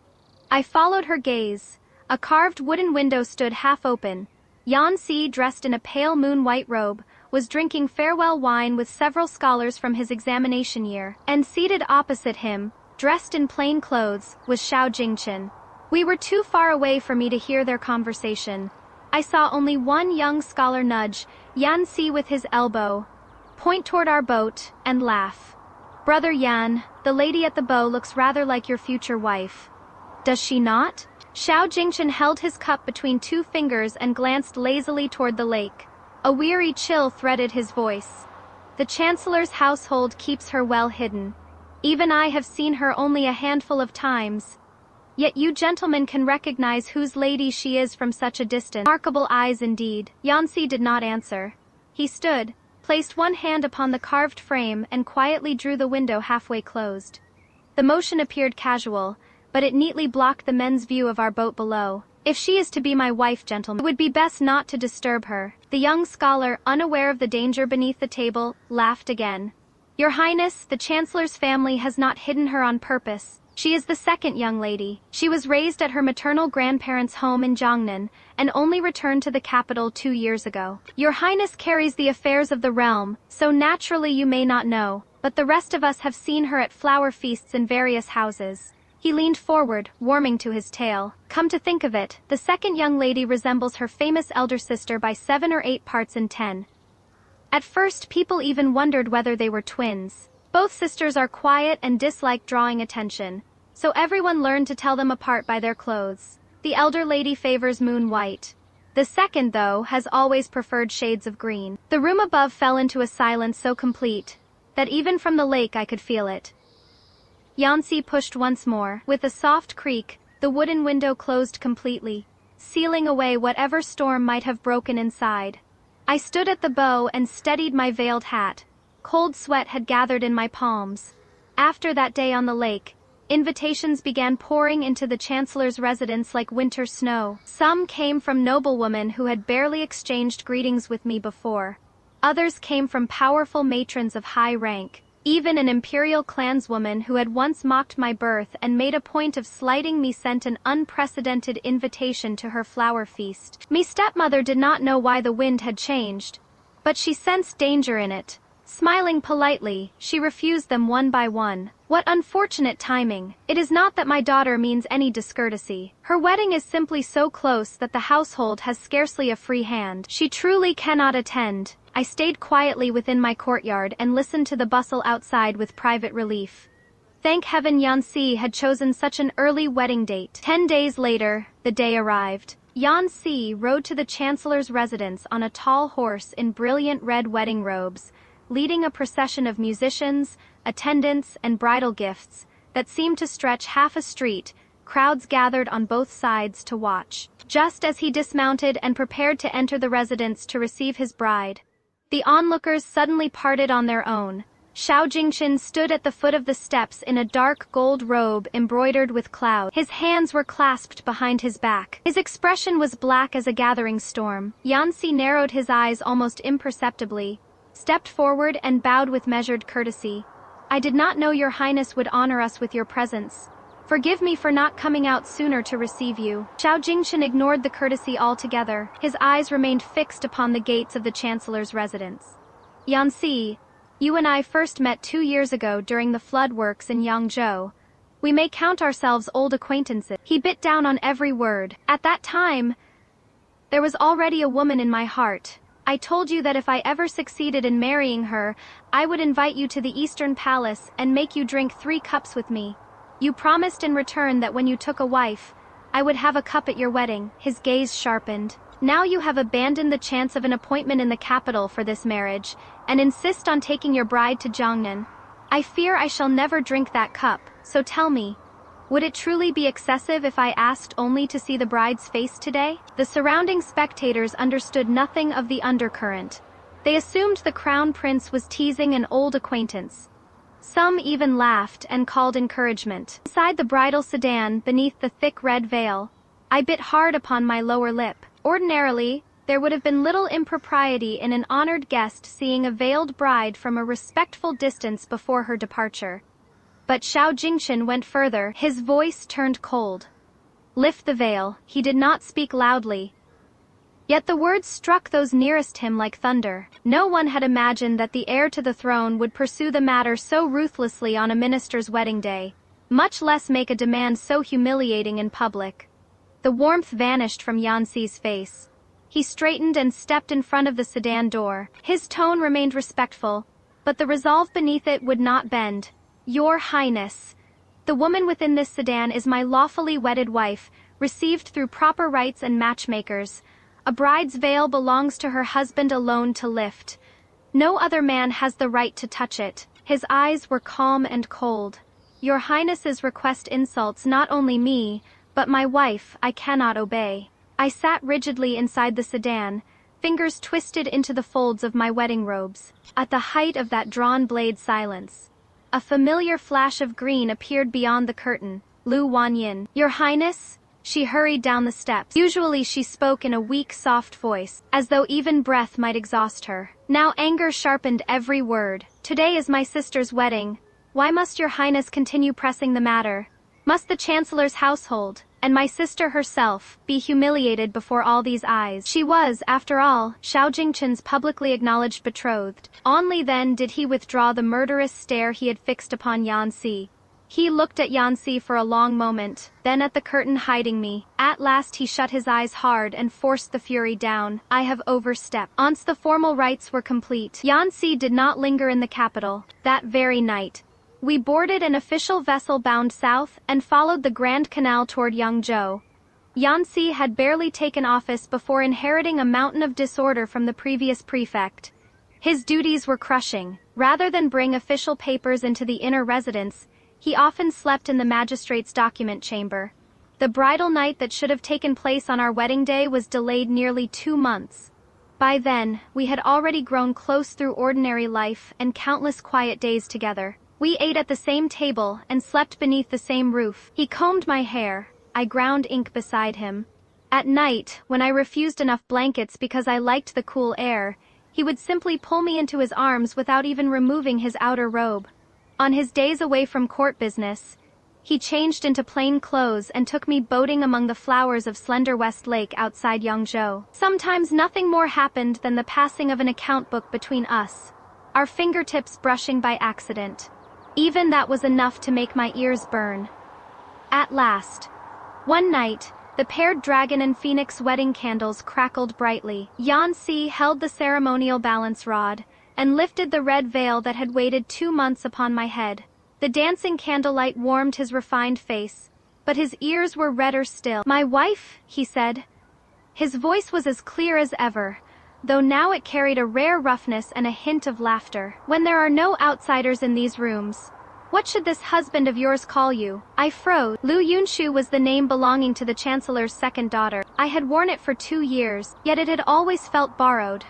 [SPEAKER 1] I followed her gaze. A carved wooden window stood half open. Yanxi, dressed in a pale moon-white robe, was drinking farewell wine with several scholars from his examination year. And seated opposite him, dressed in plain clothes, was Xiao Jingchen. We were too far away for me to hear their conversation. I saw only one young scholar nudge Yanxi with his elbow, point toward our boat, and laugh. "Brother Yan, the lady at the bow looks rather like your future wife." "Does she not?" Xiao Jingchen held his cup between 2 fingers and glanced lazily toward the lake. A weary chill threaded his voice. "The Chancellor's household keeps her well hidden. Even I have seen her only a handful of times. Yet you gentlemen can recognize whose lady she is from such a distance." Remarkable eyes indeed. Yanxi did not answer. He stood, placed one hand upon the carved frame and quietly drew the window halfway closed. The motion appeared casual, but it neatly blocked the men's view of our boat below. "If she is to be my wife, gentlemen, it would be best not to disturb her." The young scholar, unaware of the danger beneath the table, laughed again. "Your Highness, the Chancellor's family has not hidden her on purpose. She is the second young lady. She was raised at her maternal grandparents' home in Jiangnan, and only returned to the capital 2 years ago. Your Highness carries the affairs of the realm, so naturally you may not know, but the rest of us have seen her at flower feasts in various houses." He leaned forward, warming to his tale. "Come to think of it, the second young lady resembles her famous elder sister by 7 or 8 parts in 10. At first people even wondered whether they were twins. Both sisters are quiet and dislike drawing attention, so everyone learned to tell them apart by their clothes. The elder lady favors moon white. The second, though, has always preferred shades of green." The room above fell into a silence so complete that even from the lake I could feel it. Yanxi pushed once more. With a soft creak, the wooden window closed completely, sealing away whatever storm might have broken inside. I stood at the bow and steadied my veiled hat. Cold sweat had gathered in my palms. After that day on the lake, invitations began pouring into the Chancellor's residence like winter snow. Some came from noblewomen who had barely exchanged greetings with me before. Others came from powerful matrons of high rank. Even an imperial clanswoman who had once mocked my birth and made a point of slighting me sent an unprecedented invitation to her flower feast. Me stepmother did not know why the wind had changed, but she sensed danger in it. Smiling politely, she refused them one by one. What unfortunate timing. It is not that my daughter means any discourtesy. Her wedding is simply so close that the household has scarcely a free hand. She truly cannot attend. I stayed quietly within my courtyard and listened to the bustle outside with private relief. Thank heaven Yanxi had chosen such an early wedding date. 10 days later, the day arrived. Yanxi rode to the chancellor's residence on a tall horse in brilliant red wedding robes, leading a procession of musicians, attendants, and bridal gifts that seemed to stretch half a street. Crowds gathered on both sides to watch. Just as he dismounted and prepared to enter the residence to receive his bride, the onlookers suddenly parted on their own. Xiao Jingchen stood at the foot of the steps in a dark gold robe embroidered with clouds. His hands were clasped behind his back. His expression was black as a gathering storm. Yanxi narrowed his eyes almost imperceptibly, stepped forward and bowed with measured courtesy. I did not know your highness would honor us with your presence. Forgive me for not coming out sooner to receive you. Xiao Jingchen ignored the courtesy altogether. His eyes remained fixed upon the gates of the chancellor's residence. Yanxi, you and I first met 2 years ago during the flood works in Yangzhou. We may count ourselves old acquaintances. He bit down on every word. At that time, there was already a woman in my heart. I told you that if I ever succeeded in marrying her, I would invite you to the Eastern Palace and make you drink 3 cups with me. You promised in return that when you took a wife, I would have a cup at your wedding. His gaze sharpened. Now you have abandoned the chance of an appointment in the capital for this marriage, and insist on taking your bride to Jiangnan. I fear I shall never drink that cup, so tell me, would it truly be excessive if I asked only to see the bride's face today? The surrounding spectators understood nothing of the undercurrent. They assumed the crown prince was teasing an old acquaintance. Some even laughed and called encouragement. Inside the bridal sedan, beneath the thick red veil, I bit hard upon my lower lip. Ordinarily, there would have been little impropriety in an honored guest seeing a veiled bride from a respectful distance before her departure. But Xiao Jingchen went further. His voice turned cold. Lift the veil. He did not speak loudly. Yet the words struck those nearest him like thunder. No one had imagined that the heir to the throne would pursue the matter so ruthlessly on a minister's wedding day, much less make a demand so humiliating in public. The warmth vanished from Yanxi's face. He straightened and stepped in front of the sedan door. His tone remained respectful, but the resolve beneath it would not bend. Your Highness, the woman within this sedan is my lawfully wedded wife, received through proper rites and matchmakers. A bride's veil belongs to her husband alone to lift. No other man has the right to touch it. His eyes were calm and cold. Your Highness's request insults not only me, but my wife. I cannot obey. I sat rigidly inside the sedan, fingers twisted into the folds of my wedding robes. At the height of that drawn blade silence, a familiar flash of green appeared beyond the curtain. Lu Wanyin. Your Highness? She hurried down the steps. Usually she spoke in a weak, soft voice, as though even breath might exhaust her. Now anger sharpened every word. Today is my sister's wedding. Why must your Highness continue pressing the matter? Must the Chancellor's household, and my sister herself, be humiliated before all these eyes? She was, after all, Xiao Jingchen's publicly acknowledged betrothed. Only then did he withdraw the murderous stare he had fixed upon Yanxi. He looked at Yanxi for a long moment, then at the curtain hiding me. At last he shut his eyes hard and forced the fury down. I have overstepped. Once the formal rites were complete, Yanxi did not linger in the capital. That very night, we boarded an official vessel bound south and followed the Grand Canal toward Yangzhou. Yanxi had barely taken office before inheriting a mountain of disorder from the previous prefect. His duties were crushing. Rather than bring official papers into the inner residence, he often slept in the magistrate's document chamber. The bridal night that should have taken place on our wedding day was delayed nearly 2 months. By then, we had already grown close through ordinary life and countless quiet days together. We ate at the same table and slept beneath the same roof. He combed my hair. I ground ink beside him. At night, when I refused enough blankets because I liked the cool air, he would simply pull me into his arms without even removing his outer robe. On his days away from court business, he changed into plain clothes and took me boating among the flowers of Slender West Lake outside Yangzhou. Sometimes nothing more happened than the passing of an account book between us. our fingertips brushing by accident. Even that was enough to make my ears burn. At last. One night, the paired dragon and phoenix wedding candles crackled brightly. Yanxi held the ceremonial balance rod and lifted the red veil that had waited 2 months upon my head. The dancing candlelight warmed his refined face, but his ears were redder still. "My wife," he said. His voice was as clear as ever, though now it carried a rare roughness and a hint of laughter. "When there are no outsiders in these rooms, what should this husband of yours call you?" I froze. Lu Yunshu was the name belonging to the Chancellor's second daughter. I had worn it for 2 years, yet it had always felt borrowed.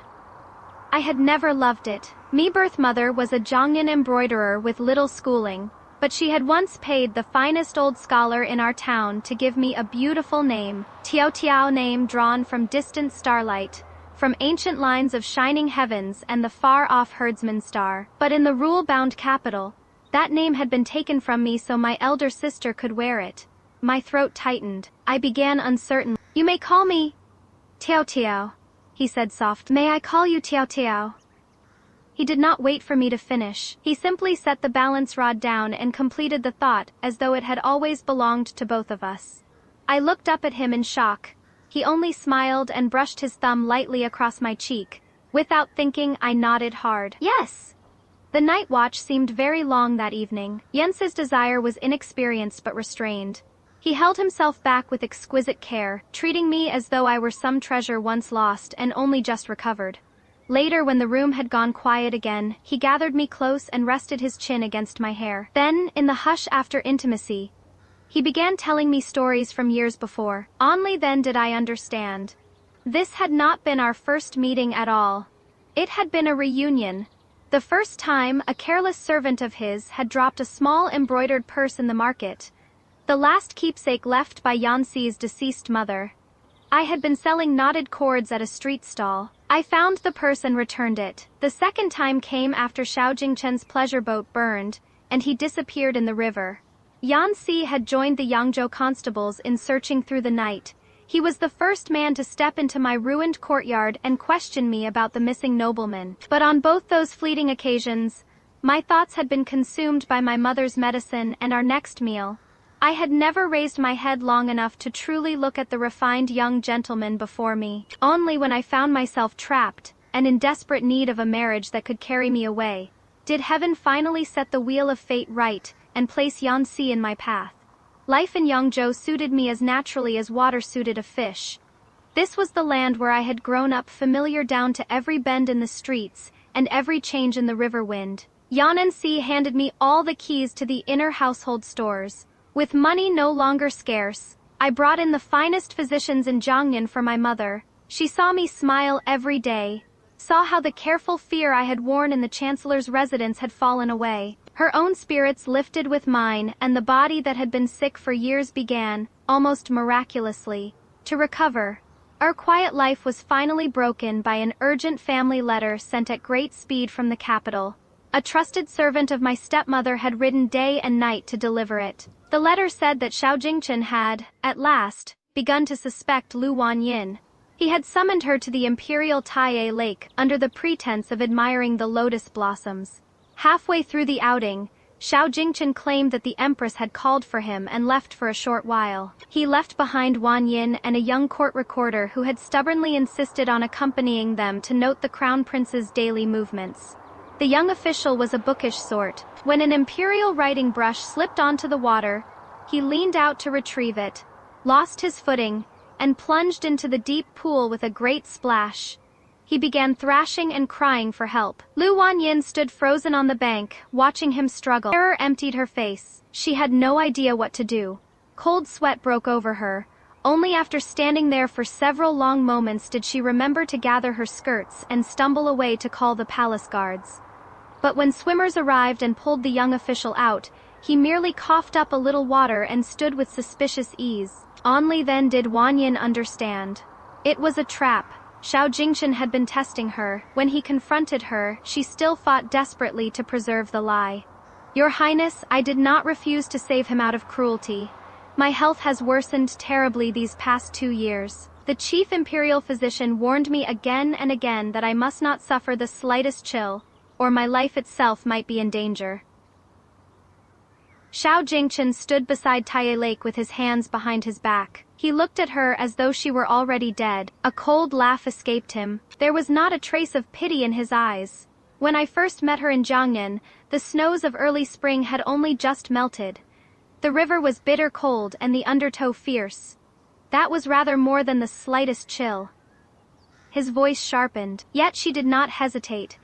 [SPEAKER 1] I had never loved it. My birth mother was a Zhongyan embroiderer with little schooling, but she had once paid the finest old scholar in our town to give me a beautiful name, Tiao Tiao, name drawn from distant starlight, from ancient lines of shining heavens and the far-off herdsman star. But in the rule-bound capital, that name had been taken from me so my elder sister could wear it. My throat tightened. I began uncertainly. "You may call me Tiao Tiao," he said softly. "May I call you Tiao Tiao?" He did not wait for me to finish. He simply set the balance rod down and completed the thought as though it had always belonged to both of us. I looked up at him in shock. He only smiled and brushed his thumb lightly across my cheek. Without thinking, I nodded hard. "Yes." The night watch seemed very long that evening. Jens's desire was inexperienced but restrained. He held himself back with exquisite care, treating me as though I were some treasure once lost and only just recovered. Later, when the room had gone quiet again, he gathered me close and rested his chin against my hair. Then, in the hush after intimacy, he began telling me stories from years before. Only then did I understand. This had not been our first meeting at all. It had been a reunion. The first time, a careless servant of his had dropped a small embroidered purse in the market, the last keepsake left by Yanxi's deceased mother. I had been selling knotted cords at a street stall. I found the purse and returned it. The second time came after Xiao Jingchen's pleasure boat burned, and he disappeared in the river. Yanxi had joined the Yangzhou constables in searching through the night. He was the first man to step into my ruined courtyard and question me about the missing nobleman. But on both those fleeting occasions, my thoughts had been consumed by my mother's medicine and our next meal. I had never raised my head long enough to truly look at the refined young gentleman before me. Only when I found myself trapped, and in desperate need of a marriage that could carry me away, did heaven finally set the wheel of fate right and place Yanxi in my path. Life in Yangzhou suited me as naturally as water suited a fish. This was the land where I had grown up, familiar down to every bend in the streets and every change in the river wind. Yanxi handed me all the keys to the inner household stores. With money no longer scarce, I brought in the finest physicians in Zhongyan for my mother. She saw me smile every day, saw how the careful fear I had worn in the Chancellor's residence had fallen away. Her own spirits lifted with mine, and the body that had been sick for years began, almost miraculously, to recover. Our quiet life was finally broken by an urgent family letter sent at great speed from the capital. A trusted servant of my stepmother had ridden day and night to deliver it. The letter said that Xiao Jingchen had, at last, begun to suspect Lu Wanyin. He had summoned her to the imperial Taiye Lake under the pretense of admiring the lotus blossoms. Halfway through the outing, Xiao Jingchen claimed that the empress had called for him and left for a short while. He left behind Wanyin and a young court recorder who had stubbornly insisted on accompanying them to note the crown prince's daily movements. The young official was a bookish sort. When an imperial writing brush slipped onto the water, he leaned out to retrieve it, lost his footing, and plunged into the deep pool with a great splash. He began thrashing and crying for help. Lu Wanyin stood frozen on the bank, watching him struggle. Terror emptied her face. She had no idea what to do. Cold sweat broke over her. Only after standing there for several long moments did she remember to gather her skirts and stumble away to call the palace guards. But when swimmers arrived and pulled the young official out, he merely coughed up a little water and stood with suspicious ease. Only then did Wanyin understand. It was a trap. Xiao Jingchen had been testing her. When he confronted her, she still fought desperately to preserve the lie. "Your Highness, I did not refuse to save him out of cruelty. My health has worsened terribly these past 2 years. The chief imperial physician warned me again and again that I must not suffer the slightest chill. or my life itself might be in danger. Xiao Jingchen stood beside Tai Lake with his hands behind his back. He looked at her as though she were already dead. A cold laugh escaped him. There was not a trace of pity in his eyes. When I first met her in Jiangnan, the snows of early spring had only just melted. The river was bitter cold and the undertow fierce. That was rather more than the slightest chill. His voice sharpened, yet she did not hesitate.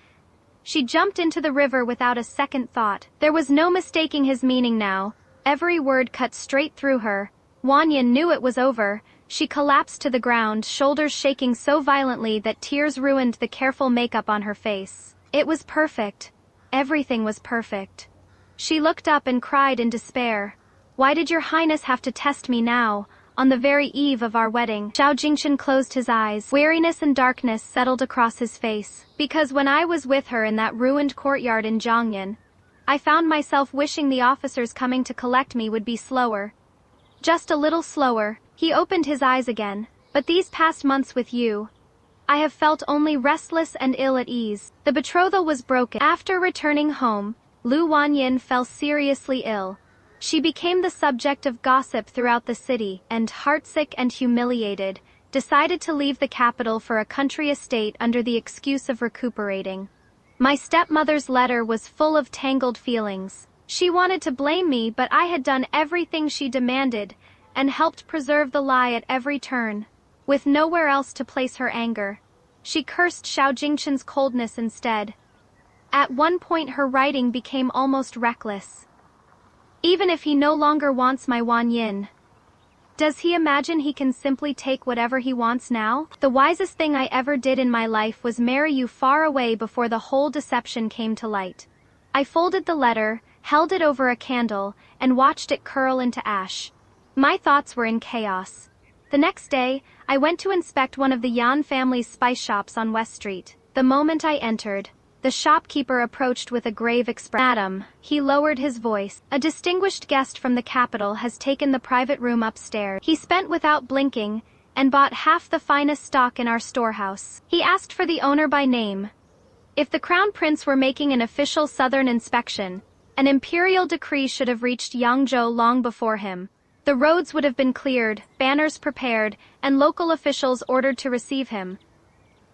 [SPEAKER 1] She jumped into the river without a second thought. There was no mistaking his meaning now. Every word cut straight through her. Wanyan knew it was over. She collapsed to the ground, shoulders shaking so violently that tears ruined the careful makeup on her face. It was perfect. Everything was perfect. She looked up and cried in despair. Why did your highness have to test me now, on the very eve of our wedding? Xiao Jingchen closed his eyes. Weariness and darkness settled across his face. Because when I was with her in that ruined courtyard in Jiangnan, I found myself wishing the officers coming to collect me would be slower. Just a little slower. He opened his eyes again. But these past months with you, I have felt only restless and ill at ease. The betrothal was broken. After returning home, Lu Wanyin fell seriously ill. She became the subject of gossip throughout the city, and, heartsick and humiliated, decided to leave the capital for a country estate under the excuse of recuperating. My stepmother's letter was full of tangled feelings. She wanted to blame me, but I had done everything she demanded, and helped preserve the lie at every turn. With nowhere else to place her anger, she cursed Xiao Jingchen's coldness instead. At one point her writing became almost reckless. Even if he no longer wants my Wanyin, does he imagine he can simply take whatever he wants now? The wisest thing I ever did in my life was marry you far away before the whole deception came to light. I folded the letter, held it over a candle, and watched it curl into ash. My thoughts were in chaos. The next day, I went to inspect one of the Yan family's spice shops on West Street. The moment I entered, the shopkeeper approached with a grave expression. Madam, he lowered his voice. A distinguished guest from the capital has taken the private room upstairs. He spent without blinking, and bought half the finest stock in our storehouse. He asked for the owner by name. If the crown prince were making an official southern inspection, an imperial decree should have reached Yangzhou long before him. The roads would have been cleared, banners prepared, and local officials ordered to receive him.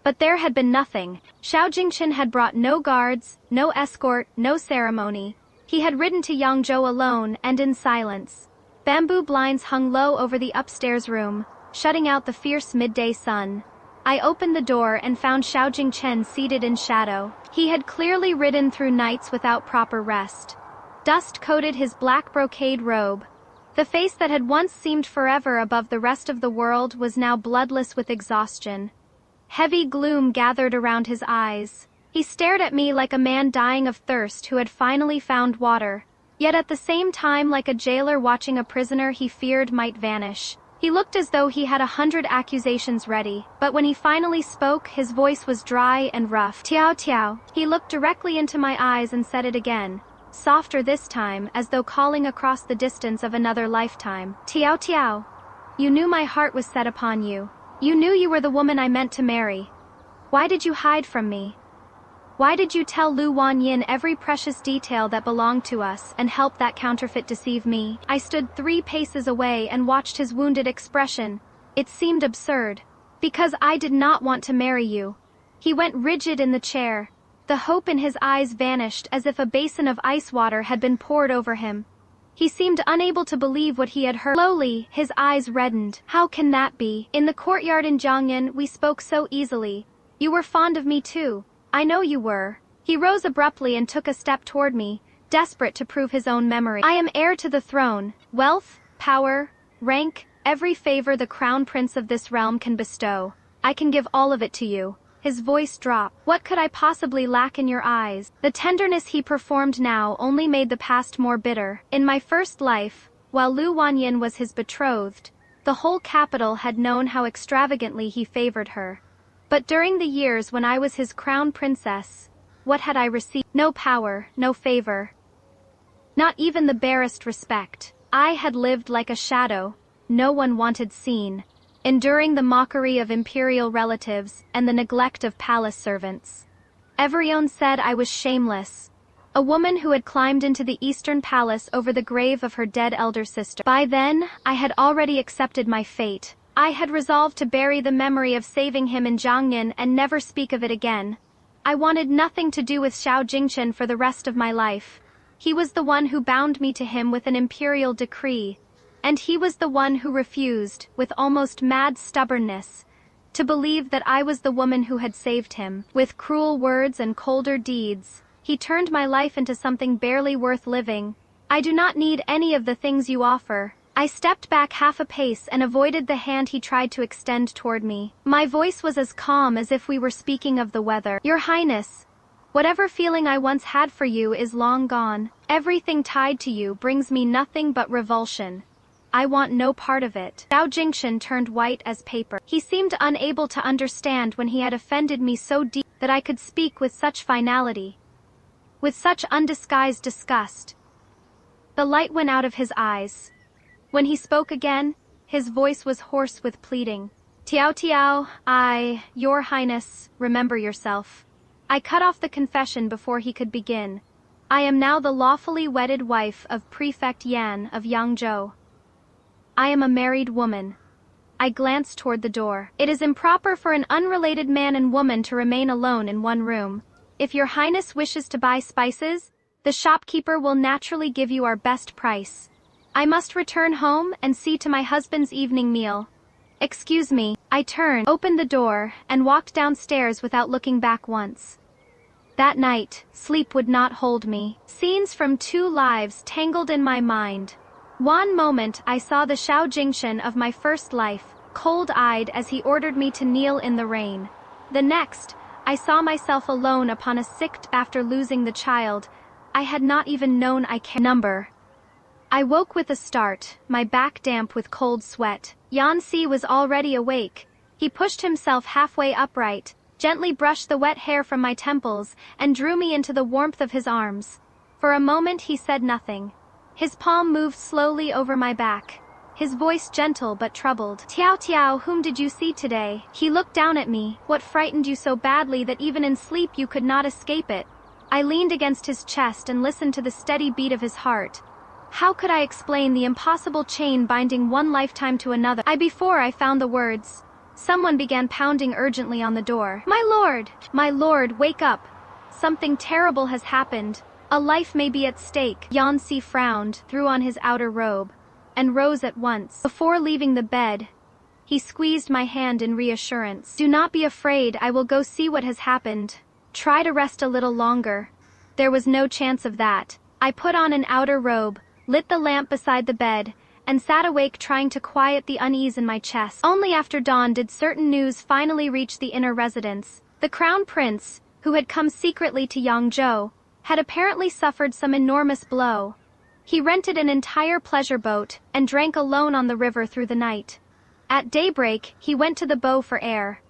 [SPEAKER 1] But there had been nothing. Xiao Jingchen had brought no guards, no escort, no ceremony. He had ridden to Yangzhou alone and in silence. Bamboo blinds hung low over the upstairs room, shutting out the fierce midday sun. I opened the door and found Xiao Jingchen seated in shadow. He had clearly ridden through nights without proper rest. Dust coated his black brocade robe. The face that had once seemed forever above the rest of the world was now bloodless with exhaustion. Heavy gloom gathered around his eyes. He stared at me like a man dying of thirst who had finally found water, yet at the same time like a jailer watching a prisoner he feared might vanish. He looked as though he had 100 accusations ready, but when he finally spoke, his voice was dry and rough. Tiao Tiao. He looked directly into my eyes and said it again, softer this time, as though calling across the distance of another lifetime. Tiao Tiao. You knew my heart was set upon you. You knew you were the woman I meant to marry. Why did you hide from me? Why did you tell Lu Wanyin every precious detail that belonged to us and help that counterfeit deceive me? I stood 3 paces away and watched his wounded expression. It seemed absurd. Because I did not want to marry you. He went rigid in the chair. The hope in his eyes vanished as if a basin of ice water had been poured over him. He seemed unable to believe what he had heard. Slowly, his eyes reddened. How can that be? In the courtyard in Jiangnan, we spoke so easily. You were fond of me too. I know you were. He rose abruptly and took a step toward me, desperate to prove his own memory. I am heir to the throne. Wealth, power, rank, every favor the crown prince of this realm can bestow. I can give all of it to you. His voice dropped. What could I possibly lack in your eyes? The tenderness he performed now only made the past more bitter. In my first life, while Lu Wanyin was his betrothed, the whole capital had known how extravagantly he favored her. But during the years when I was his crown princess, what had I received? No power, no favor. Not even the barest respect. I had lived like a shadow, no one wanted seen, enduring the mockery of imperial relatives and the neglect of palace servants. Everyone said I was shameless. A woman who had climbed into the eastern palace over the grave of her dead elder sister. By then, I had already accepted my fate. I had resolved to bury the memory of saving him in Jiangnan and never speak of it again. I wanted nothing to do with Xiao Jingchen for the rest of my life. He was the one who bound me to him with an imperial decree. And he was the one who refused, with almost mad stubbornness, to believe that I was the woman who had saved him. With cruel words and colder deeds, he turned my life into something barely worth living. I do not need any of the things you offer. I stepped back half a pace and avoided the hand he tried to extend toward me. My voice was as calm as if we were speaking of the weather. Your Highness, whatever feeling I once had for you is long gone. Everything tied to you brings me nothing but revulsion. I want no part of it. Xiao Jingchen turned white as paper. He seemed unable to understand when he had offended me so deep that I could speak with such finality, with such undisguised disgust. The light went out of his eyes. When he spoke again, his voice was hoarse with pleading. Tiao Tiao, Your Highness, remember yourself. I cut off the confession before he could begin. I am now the lawfully wedded wife of Prefect Yan of Yangzhou. I am a married woman. I glanced toward the door. It is improper for an unrelated man and woman to remain alone in one room. If your Highness wishes to buy spices, the shopkeeper will naturally give you our best price. I must return home and see to my husband's evening meal. Excuse me. I turned, opened the door, and walked downstairs without looking back once. That night, sleep would not hold me. Scenes from two lives tangled in my mind. One moment I saw the Xiao Jingchen of my first life, cold-eyed as he ordered me to kneel in the rain. The next, I saw myself alone upon a sick after losing the child I had not even known I cared. I woke with a start, my back damp with cold sweat. Yanxi was already awake. He pushed himself halfway upright, gently brushed the wet hair from my temples, and drew me into the warmth of his arms. For a moment he said nothing. His palm moved slowly over my back, his voice gentle but troubled. Tiao Tiao, whom did you see today? He looked down at me. What frightened you so badly that even in sleep you could not escape it? I leaned against his chest and listened to the steady beat of his heart. How could I explain the impossible chain binding one lifetime to another? Before I found the words, someone began pounding urgently on the door. My lord, wake up. Something terrible has happened. A life may be at stake. Yanxi frowned, threw on his outer robe, and rose at once. Before leaving the bed, he squeezed my hand in reassurance. Do not be afraid, I will go see what has happened. Try to rest a little longer. There was no chance of that. I put on an outer robe, lit the lamp beside the bed, and sat awake trying to quiet the unease in my chest. Only after dawn did certain news finally reach the inner residence. The crown prince, who had come secretly to Yangzhou, had apparently suffered some enormous blow. He rented an entire pleasure boat and drank alone on the river through the night. At daybreak, he went to the bow for air.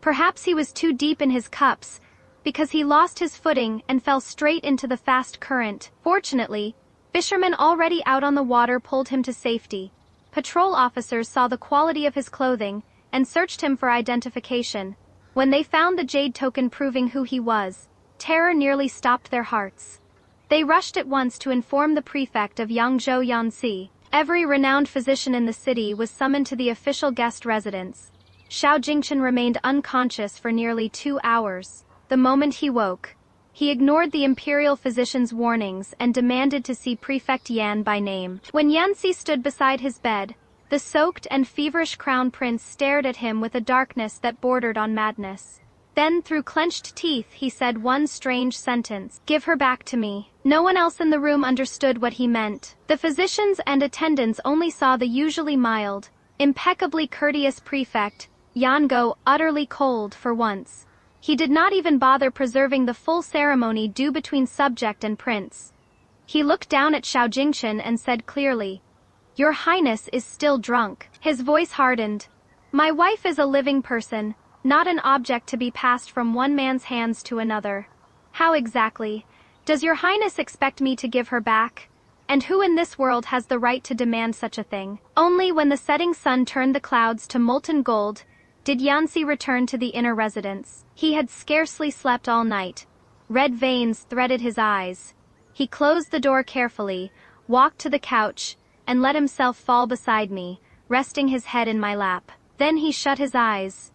[SPEAKER 1] Perhaps he was too deep in his cups, because he lost his footing and fell straight into the fast current. Fortunately, fishermen already out on the water pulled him to safety. Patrol officers saw the quality of his clothing and searched him for identification. When they found the jade token proving who he was, terror nearly stopped their hearts. They rushed at once to inform the prefect of Yangzhou Yanxi. Every renowned physician in the city was summoned to the official guest residence. Xiao Jingchen remained unconscious for nearly 2 hours. The moment he woke, he ignored the imperial physician's warnings and demanded to see Prefect Yan by name. When Yanxi stood beside his bed, the soaked and feverish crown prince stared at him with a darkness that bordered on madness. Then, through clenched teeth, he said one strange sentence. Give her back to me. No one else in the room understood what he meant. The physicians and attendants only saw the usually mild, impeccably courteous prefect, Yan go utterly cold for once. He did not even bother preserving the full ceremony due between subject and prince. He looked down at Xiao Jingchen and said clearly, Your Highness is still drunk. His voice hardened. My wife is a living person, not an object to be passed from one man's hands to another. How exactly does your Highness expect me to give her back? And who in this world has the right to demand such a thing? Only when the setting sun turned the clouds to molten gold did Yanxi return to the inner residence. He had scarcely slept all night, Red veins threaded his eyes. He closed the door carefully, walked to the couch, and let himself fall beside me, resting his head in my lap. Then he shut his eyes.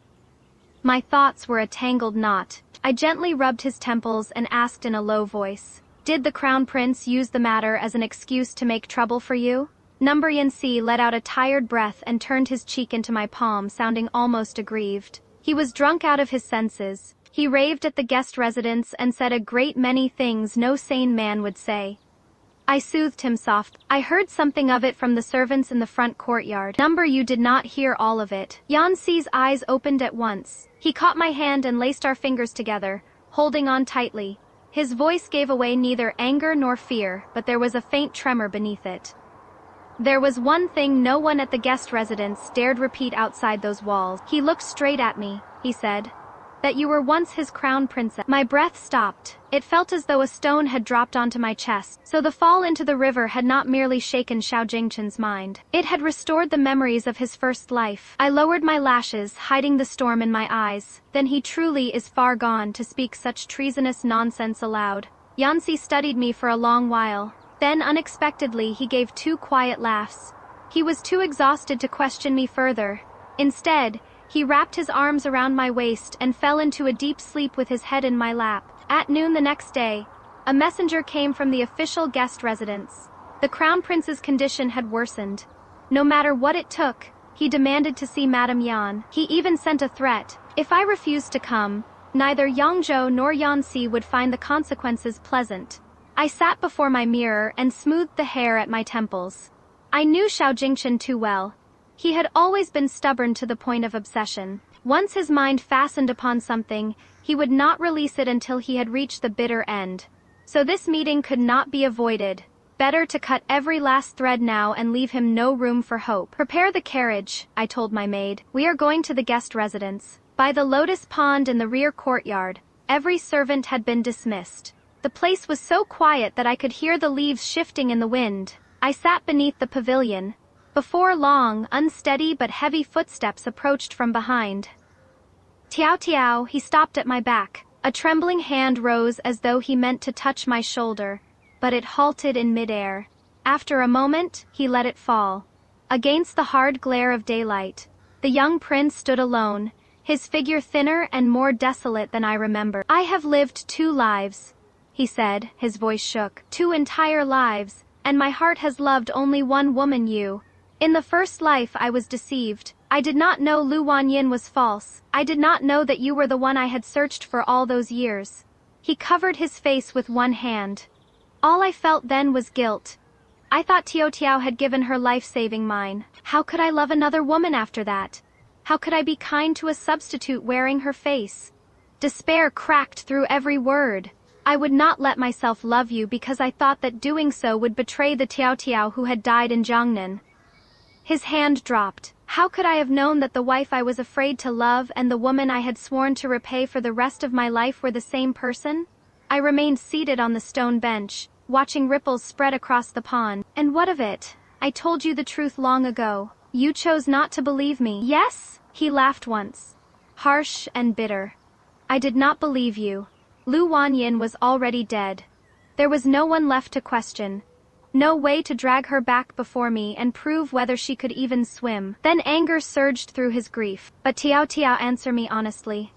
[SPEAKER 1] My thoughts were a tangled knot. I gently rubbed his temples and asked in a low voice, "Did the crown prince use the matter as an excuse to make trouble for you?" Number Yancy let out a tired breath and turned his cheek into my palm, sounding almost aggrieved. He was drunk out of his senses. He raved at the guest residence and said a great many things no sane man would say. I soothed him softly. "I heard something of it from the servants in the front courtyard." "Number, you did not hear all of it." Yancy's eyes opened at once. He caught my hand and laced our fingers together, holding on tightly. His voice gave away neither anger nor fear, but there was a faint tremor beneath it. "There was one thing no one at the guest residence dared repeat outside those walls." He looked straight at me, he said. "That you were once his crown princess." My breath stopped. It felt as though a stone had dropped onto my chest. So the fall into the river had not merely shaken Xiao Jingchen's mind. It had restored the memories of his first life. I lowered my lashes, hiding the storm in my eyes. Then he truly is far gone to speak such treasonous nonsense aloud. Yancy studied me for a long while. Then unexpectedly he gave 2 quiet laughs. He was too exhausted to question me further. Instead, he wrapped his arms around my waist and fell into a deep sleep with his head in my lap. At noon the next day, a messenger came from the official guest residence. The crown prince's condition had worsened. No matter what it took, he demanded to see Madame Yan. He even sent a threat. If I refused to come, neither Yangzhou nor Yanxi would find the consequences pleasant. I sat before my mirror and smoothed the hair at my temples. I knew Xiao Jingchen too well. He had always been stubborn to the point of obsession. Once his mind fastened upon something, he would not release it until he had reached the bitter end. So this meeting could not be avoided. Better to cut every last thread now and leave him no room for hope. "Prepare the carriage," I told my maid. "We are going to the guest residence." By the lotus pond in the rear courtyard, every servant had been dismissed. The place was so quiet that I could hear the leaves shifting in the wind. I sat beneath the pavilion. Before long, unsteady but heavy footsteps approached from behind. "Tiao Tiao," he stopped at my back. A trembling hand rose as though he meant to touch my shoulder, but it halted in midair. After a moment, he let it fall. Against the hard glare of daylight, the young prince stood alone, his figure thinner and more desolate than I remember. "I have lived 2 lives," he said, his voice shook. "2 entire lives, and my heart has loved only one woman, you. In the first life I was deceived. I did not know Lu Wanyin was false. I did not know that you were the one I had searched for all those years." He covered his face with one hand. All I felt then was guilt. I thought Tiao Tiao had given her life saving mine. How could I love another woman after that? How could I be kind to a substitute wearing her face? Despair cracked through every word. I would not let myself love you because I thought that doing so would betray the Tiao Tiao who had died in Jiangnan. His hand dropped. How could I have known that the wife I was afraid to love and the woman I had sworn to repay for the rest of my life were the same person? I remained seated on the stone bench, watching ripples spread across the pond. "And what of it? I told you the truth long ago. You chose not to believe me." "Yes?" He laughed once, harsh and bitter. "I did not believe you. Lu Wanyin was already dead. There was no one left to question. No way to drag her back before me and prove whether she could even swim." Then anger surged through his grief. "But Tiao Tiao, answer me honestly.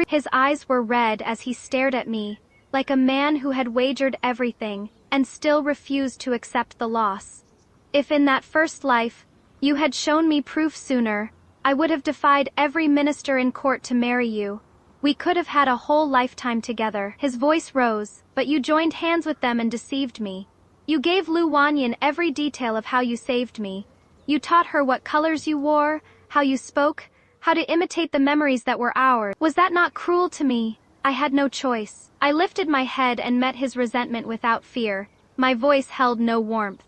[SPEAKER 1] His eyes were red as he stared at me, like a man who had wagered everything, and still refused to accept the loss. "If in that first life, you had shown me proof sooner, I would have defied every minister in court to marry you. We could have had a whole lifetime together." His voice rose, "But you joined hands with them and deceived me. You gave Lu Wanyin every detail of how you saved me. You taught her what colors you wore, how you spoke, how to imitate the memories that were ours. Was that not cruel to me? I had no choice." I lifted my head and met his resentment without fear. My voice held no warmth.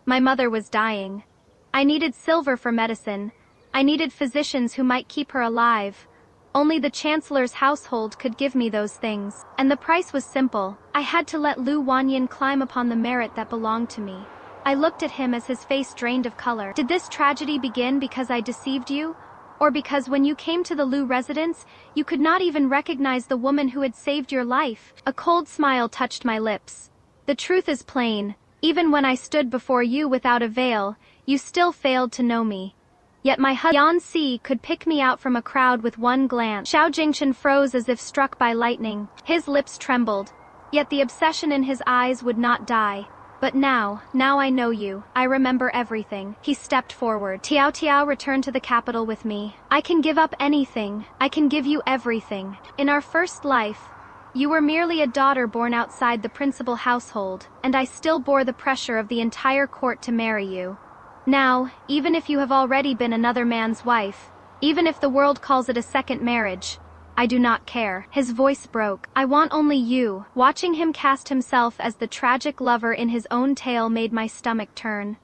[SPEAKER 1] My mother was dying. I needed silver for medicine. I needed physicians who might keep her alive. Only the Chancellor's household could give me those things. And the price was simple. I had to let Lu Wanyin climb upon the merit that belonged to me. I looked at him as his face drained of color. "Did this tragedy begin because I deceived you? Or because when you came to the Lu residence, you could not even recognize the woman who had saved your life? A cold smile touched my lips. The truth is plain. Even when I stood before you without a veil, you still failed to know me. Yet my husband Yan Si could pick me out from a crowd with one glance. Xiao Jingchen froze as if struck by lightning. His lips trembled. Yet the obsession in his eyes would not die. But now I know you. I remember everything. He stepped forward. Tiao Tiao returned to the capital with me. I can give up anything. I can give you everything. In our first life, you were merely a daughter born outside the principal household, and I still bore the pressure of the entire court to marry you. Now, even if you have already been another man's wife, even if the world calls it a second marriage, I do not care. His voice broke. I want only you. Watching him cast himself as the tragic lover in his own tale made my stomach turn.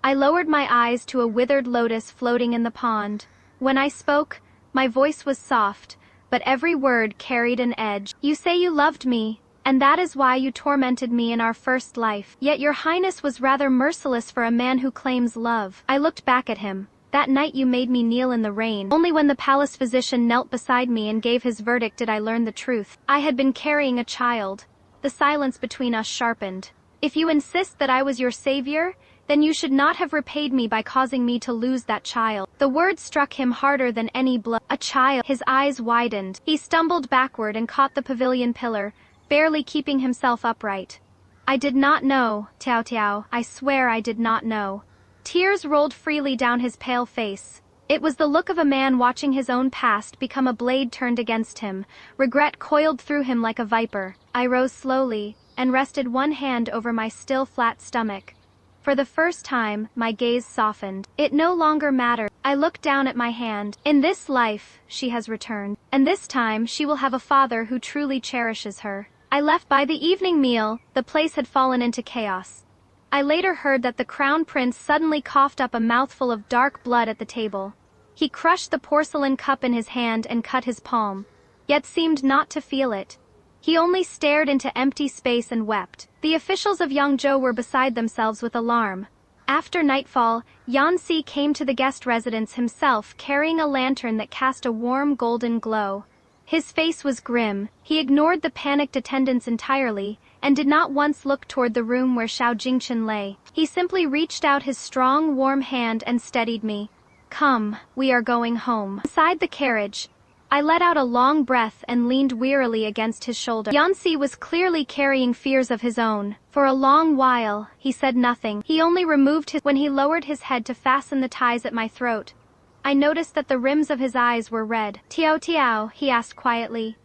[SPEAKER 1] I lowered my eyes to a withered lotus floating in the pond. When I spoke, my voice was soft, but every word carried an edge. You say you loved me, and that is why you tormented me in our first life. Yet your highness was rather merciless for a man who claims love. I looked back at him. That night you made me kneel in the rain. Only when the palace physician knelt beside me and gave his verdict did I learn the truth. I had been carrying a child. The silence between us sharpened. If you insist that I was your savior, then you should not have repaid me by causing me to lose that child. The word struck him harder than any blow. A child. His eyes widened. He stumbled backward and caught the pavilion pillar, barely keeping himself upright. I did not know, Tiao Tiao. I swear I did not know. Tears rolled freely down his pale face. It was the look of a man watching his own past become a blade turned against him. Regret coiled through him like a viper. I rose slowly and rested one hand over my still flat stomach. For the first time, my gaze softened. It no longer mattered. I looked down at my hand. In this life, she has returned. And this time, she will have a father who truly cherishes her. I left. By the evening meal, the place had fallen into chaos. I later heard that the crown prince suddenly coughed up a mouthful of dark blood at the table. He crushed the porcelain cup in his hand and cut his palm, yet seemed not to feel it. He only stared into empty space and wept. The officials of Yangzhou were beside themselves with alarm. After nightfall, Yan Si came to the guest residence himself, carrying a lantern that cast a warm golden glow. His face was grim. He ignored the panicked attendants entirely, and did not once look toward the room where Xiao Jingchen lay. He simply reached out his strong, warm hand and steadied me. Come, we are going home. Inside the carriage, I let out a long breath and leaned wearily against his shoulder. Yan Si was clearly carrying fears of his own. For a long while, he said nothing. He only removed when he lowered his head to fasten the ties at my throat. I noticed that the rims of his eyes were red. Tiao Tiao, he asked quietly.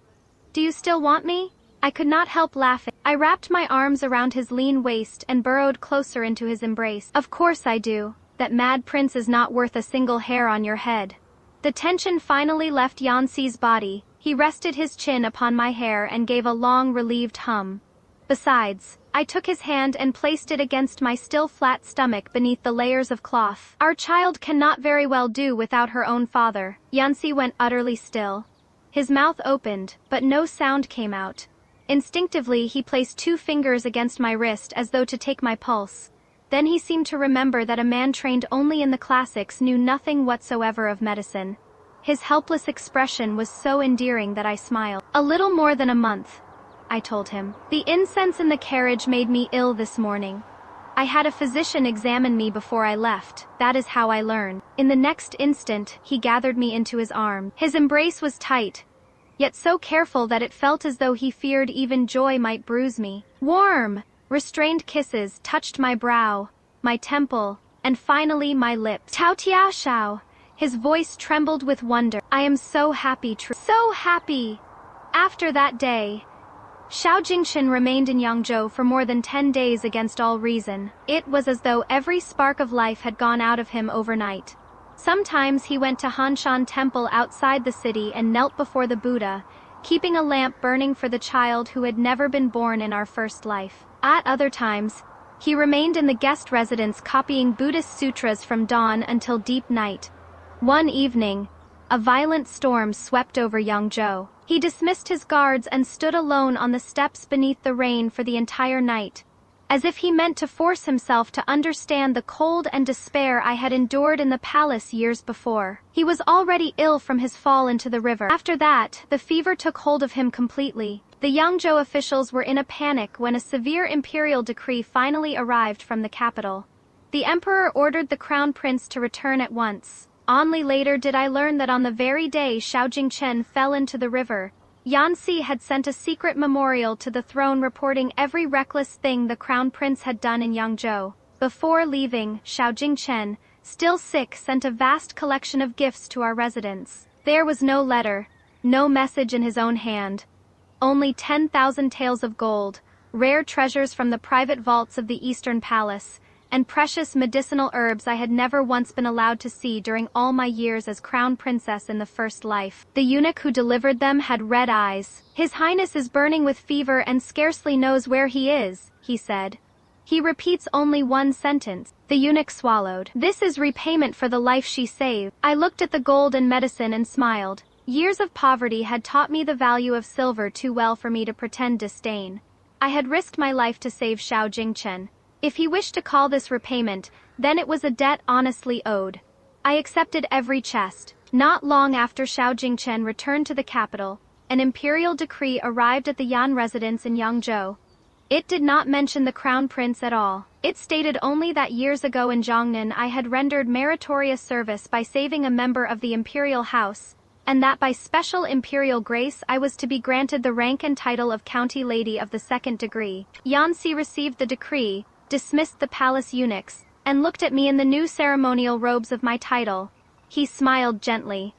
[SPEAKER 1] Do you still want me? I could not help laughing. I wrapped my arms around his lean waist and burrowed closer into his embrace. Of course I do. That mad prince is not worth a single hair on your head. The tension finally left Yan Si's body. He rested his chin upon my hair and gave a long, relieved hum. Besides, I took his hand and placed it against my still flat stomach beneath the layers of cloth. Our child cannot very well do without her own father. Yan Si went utterly still. His mouth opened, but no sound came out. Instinctively, he placed 2 fingers against my wrist as though to take my pulse. Then he seemed to remember that a man trained only in the classics knew nothing whatsoever of medicine. His helpless expression was so endearing that I smiled. A little more than a month, I told him. The incense in the carriage made me ill this morning. I had a physician examine me before I left. That is how I learned. In the next instant, he gathered me into his arms. His embrace was tight, yet so careful that it felt as though he feared even joy might bruise me. Warm, restrained kisses touched my brow, my temple, and finally my lips. Tao Tia Shao. His voice trembled with wonder. I am so happy, so happy. After that day, Xiao Jingchen remained in Yangzhou for more than 10 days against all reason. It was as though every spark of life had gone out of him overnight. Sometimes he went to Hanshan Temple outside the city and knelt before the Buddha, keeping a lamp burning for the child who had never been born in our first life. At other times, he remained in the guest residence copying Buddhist sutras from dawn until deep night. One evening, a violent storm swept over Yangzhou. He dismissed his guards and stood alone on the steps beneath the rain for the entire night. as if he meant to force himself to understand the cold and despair I had endured in the palace years before. He was already ill from his fall into the river. After that, the fever took hold of him completely. The Yangzhou officials were in a panic when a severe imperial decree finally arrived from the capital. The emperor ordered the crown prince to return at once. Only later did I learn that on the very day Xiao Jingchen fell into the river, Yanxi had sent a secret memorial to the throne reporting every reckless thing the crown prince had done in Yangzhou. Before leaving, Xiao Jingchen, still sick, sent a vast collection of gifts to our residence. There was no letter, no message in his own hand. Only 10,000 taels of gold, rare treasures from the private vaults of the Eastern Palace, and precious medicinal herbs I had never once been allowed to see during all my years as crown princess in the first life. The eunuch who delivered them had red eyes. "His Highness is burning with fever and scarcely knows where he is," he said. "He repeats only one sentence." The eunuch swallowed. "This is repayment for the life she saved." I looked at the gold and medicine and smiled. Years of poverty had taught me the value of silver too well for me to pretend disdain. I had risked my life to save Xiao Jingchen. If he wished to call this repayment, then it was a debt honestly owed. I accepted every chest. Not long after Xiao Jingchen returned to the capital, an imperial decree arrived at the Yan residence in Yangzhou. It did not mention the crown prince at all. It stated only that years ago in Jiangnan I had rendered meritorious service by saving a member of the imperial house, and that by special imperial grace I was to be granted the rank and title of county lady of the second degree. Yanxi received the decree, dismissed the palace eunuchs, and looked at me in the new ceremonial robes of my title. He smiled gently.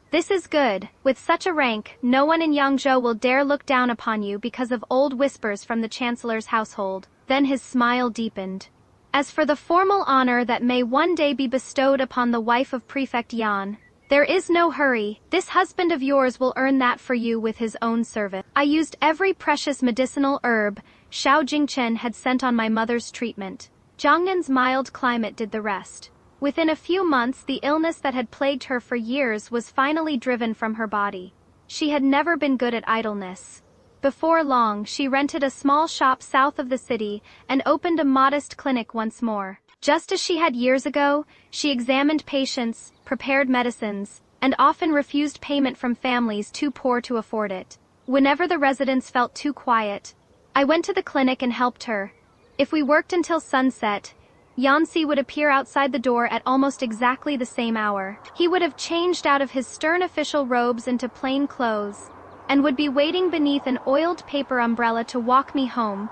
[SPEAKER 1] "This is good. With such a rank, no one in Yangzhou will dare look down upon you because of old whispers from the chancellor's household." Then his smile deepened. "As for the formal honor that may one day be bestowed upon the wife of Prefect Yan, there is no hurry. This husband of yours will earn that for you with his own service." I used every precious medicinal herb Xiao Jingchen had sent on my mother's treatment. Jiangnan's mild climate did the rest. Within a few months the illness that had plagued her for years was finally driven from her body. She had never been good at idleness. Before long, she rented a small shop south of the city and opened a modest clinic once more. Just as she had years ago, she examined patients, prepared medicines, and often refused payment from families too poor to afford it. Whenever the residents felt too quiet, I went to the clinic and helped her. If we worked until sunset, Yanxi would appear outside the door at almost exactly the same hour. He would have changed out of his stern official robes into plain clothes, and would be waiting beneath an oiled paper umbrella to walk me home.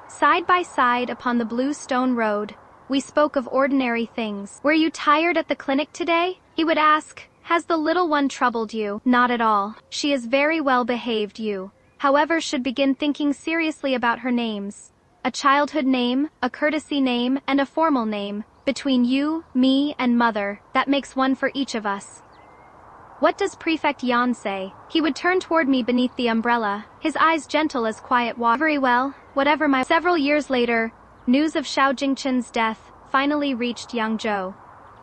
[SPEAKER 1] Side by side upon the blue stone road, we spoke of ordinary things. "Were you tired at the clinic today?" he would ask. "Has the little one troubled you?" "Not at all. She is very well behaved. You, however, should begin thinking seriously about her names. A childhood name, a courtesy name, and a formal name. Between you, me, and mother, that makes one for each of us. What does Prefect Yan say?" He would turn toward me beneath the umbrella, his eyes gentle as quiet water. "Very well, whatever my..." Several years later, news of Xiao Jingchen's death finally reached Yangzhou.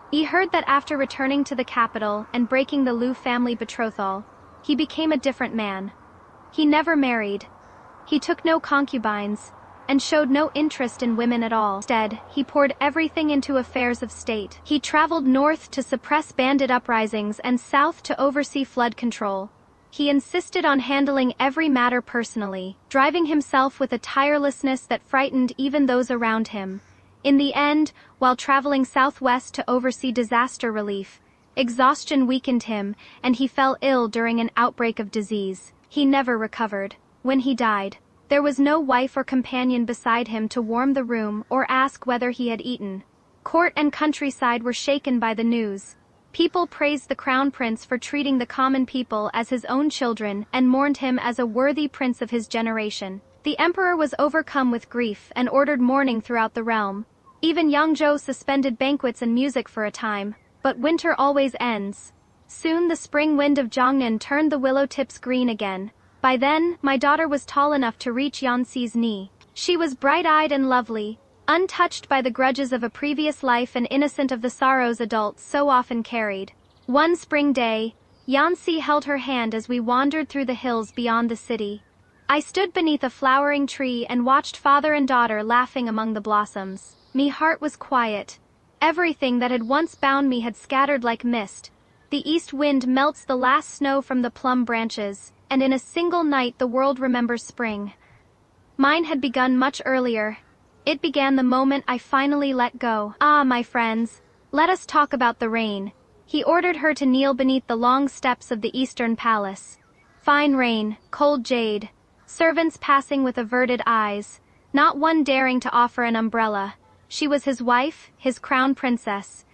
[SPEAKER 1] He heard that after returning to the capital and breaking the Liu family betrothal, he became a different man. He never married. He took no concubines, and showed no interest in women at all. Instead, he poured everything into affairs of state. He traveled north to suppress bandit uprisings and south to oversee flood control. He insisted on handling every matter personally, driving himself with a tirelessness that frightened even those around him. In the end, while traveling southwest to oversee disaster relief, exhaustion weakened him, and he fell ill during an outbreak of disease. He never recovered. When he died, there was no wife or companion beside him to warm the room or ask whether he had eaten. Court and countryside were shaken by the news. People praised the crown prince for treating the common people as his own children and mourned him as a worthy prince of his generation. The emperor was overcome with grief and ordered mourning throughout the realm. Even Yangzhou suspended banquets and music for a time, but winter always ends. Soon the spring wind of Jiangnan turned the willow tips green again. By then, my daughter was tall enough to reach Yanxi's knee. She was bright-eyed and lovely, untouched by the grudges of a previous life and innocent of the sorrows adults so often carried. One spring day, Yanxi held her hand as we wandered through the hills beyond the city. I stood beneath a flowering tree and watched father and daughter laughing among the blossoms. Me heart was quiet. Everything that had once bound me had scattered like mist. The east wind melts the last snow from the plum branches, and in a single night the world remembers spring. Mine had begun much earlier. It began the moment I finally let go. Ah, my friends, let us talk about the rain. He ordered her to kneel beneath the long steps of the eastern palace. Fine rain, cold jade, servants passing with averted eyes, not one daring to offer an umbrella. She was his wife, his crown princess.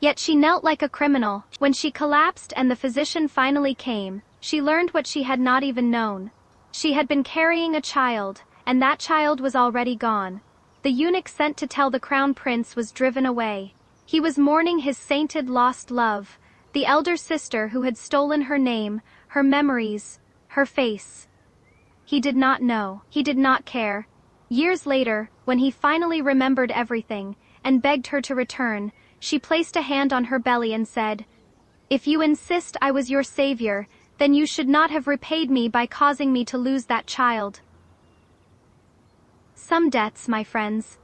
[SPEAKER 1] Yet she knelt like a criminal. When she collapsed and the physician finally came, she learned what she had not even known. She had been carrying a child, and that child was already gone. The eunuch sent to tell the crown prince was driven away. He was mourning his sainted lost love, the elder sister who had stolen her name, her memories, her face. He did not know. He did not care. Years later, when he finally remembered everything, and begged her to return, she placed a hand on her belly and said, "If you insist I was your savior, then you should not have repaid me by causing me to lose that child." Some debts, my friends,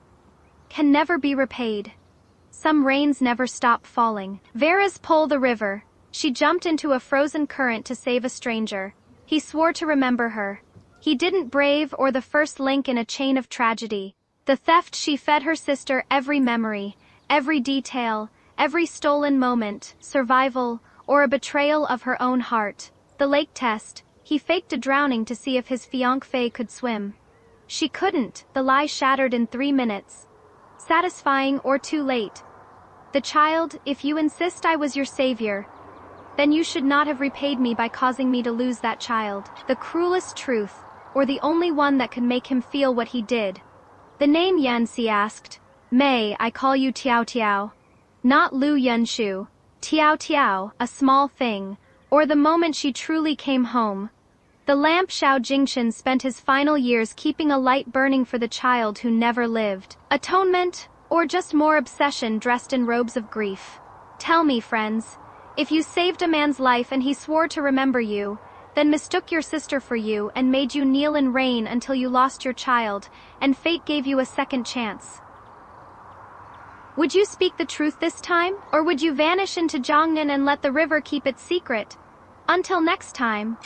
[SPEAKER 1] can never be repaid. Some rains never stop falling. Vera's Pole the river. She jumped into a frozen current to save a stranger. He swore to remember her. He didn't brave or the first link in a chain of tragedy. The theft she fed her sister every memory, every detail, every stolen moment, survival, or a betrayal of her own heart. The lake test. He faked a drowning to see if his fiancée could swim. She couldn't. The lie shattered in 3 minutes. Satisfying or too late. The child, if you insist I was your savior, then you should not have repaid me by causing me to lose that child. The cruelest truth, or the only one that could make him feel what he did. The name Yanxi asked, "May I call you Tiao Tiao?" Not Lu Yunshu. Tiao Tiao, a small thing, or the moment she truly came home. The lamp Xiao Jingchen spent his final years keeping a light burning for the child who never lived. Atonement, or just more obsession dressed in robes of grief? Tell me, friends, if you saved a man's life and he swore to remember you, then mistook your sister for you and made you kneel in rain until you lost your child, and fate gave you a second chance. Would you speak the truth this time, or would you vanish into Jiangnan and let the river keep its secret? Until next time.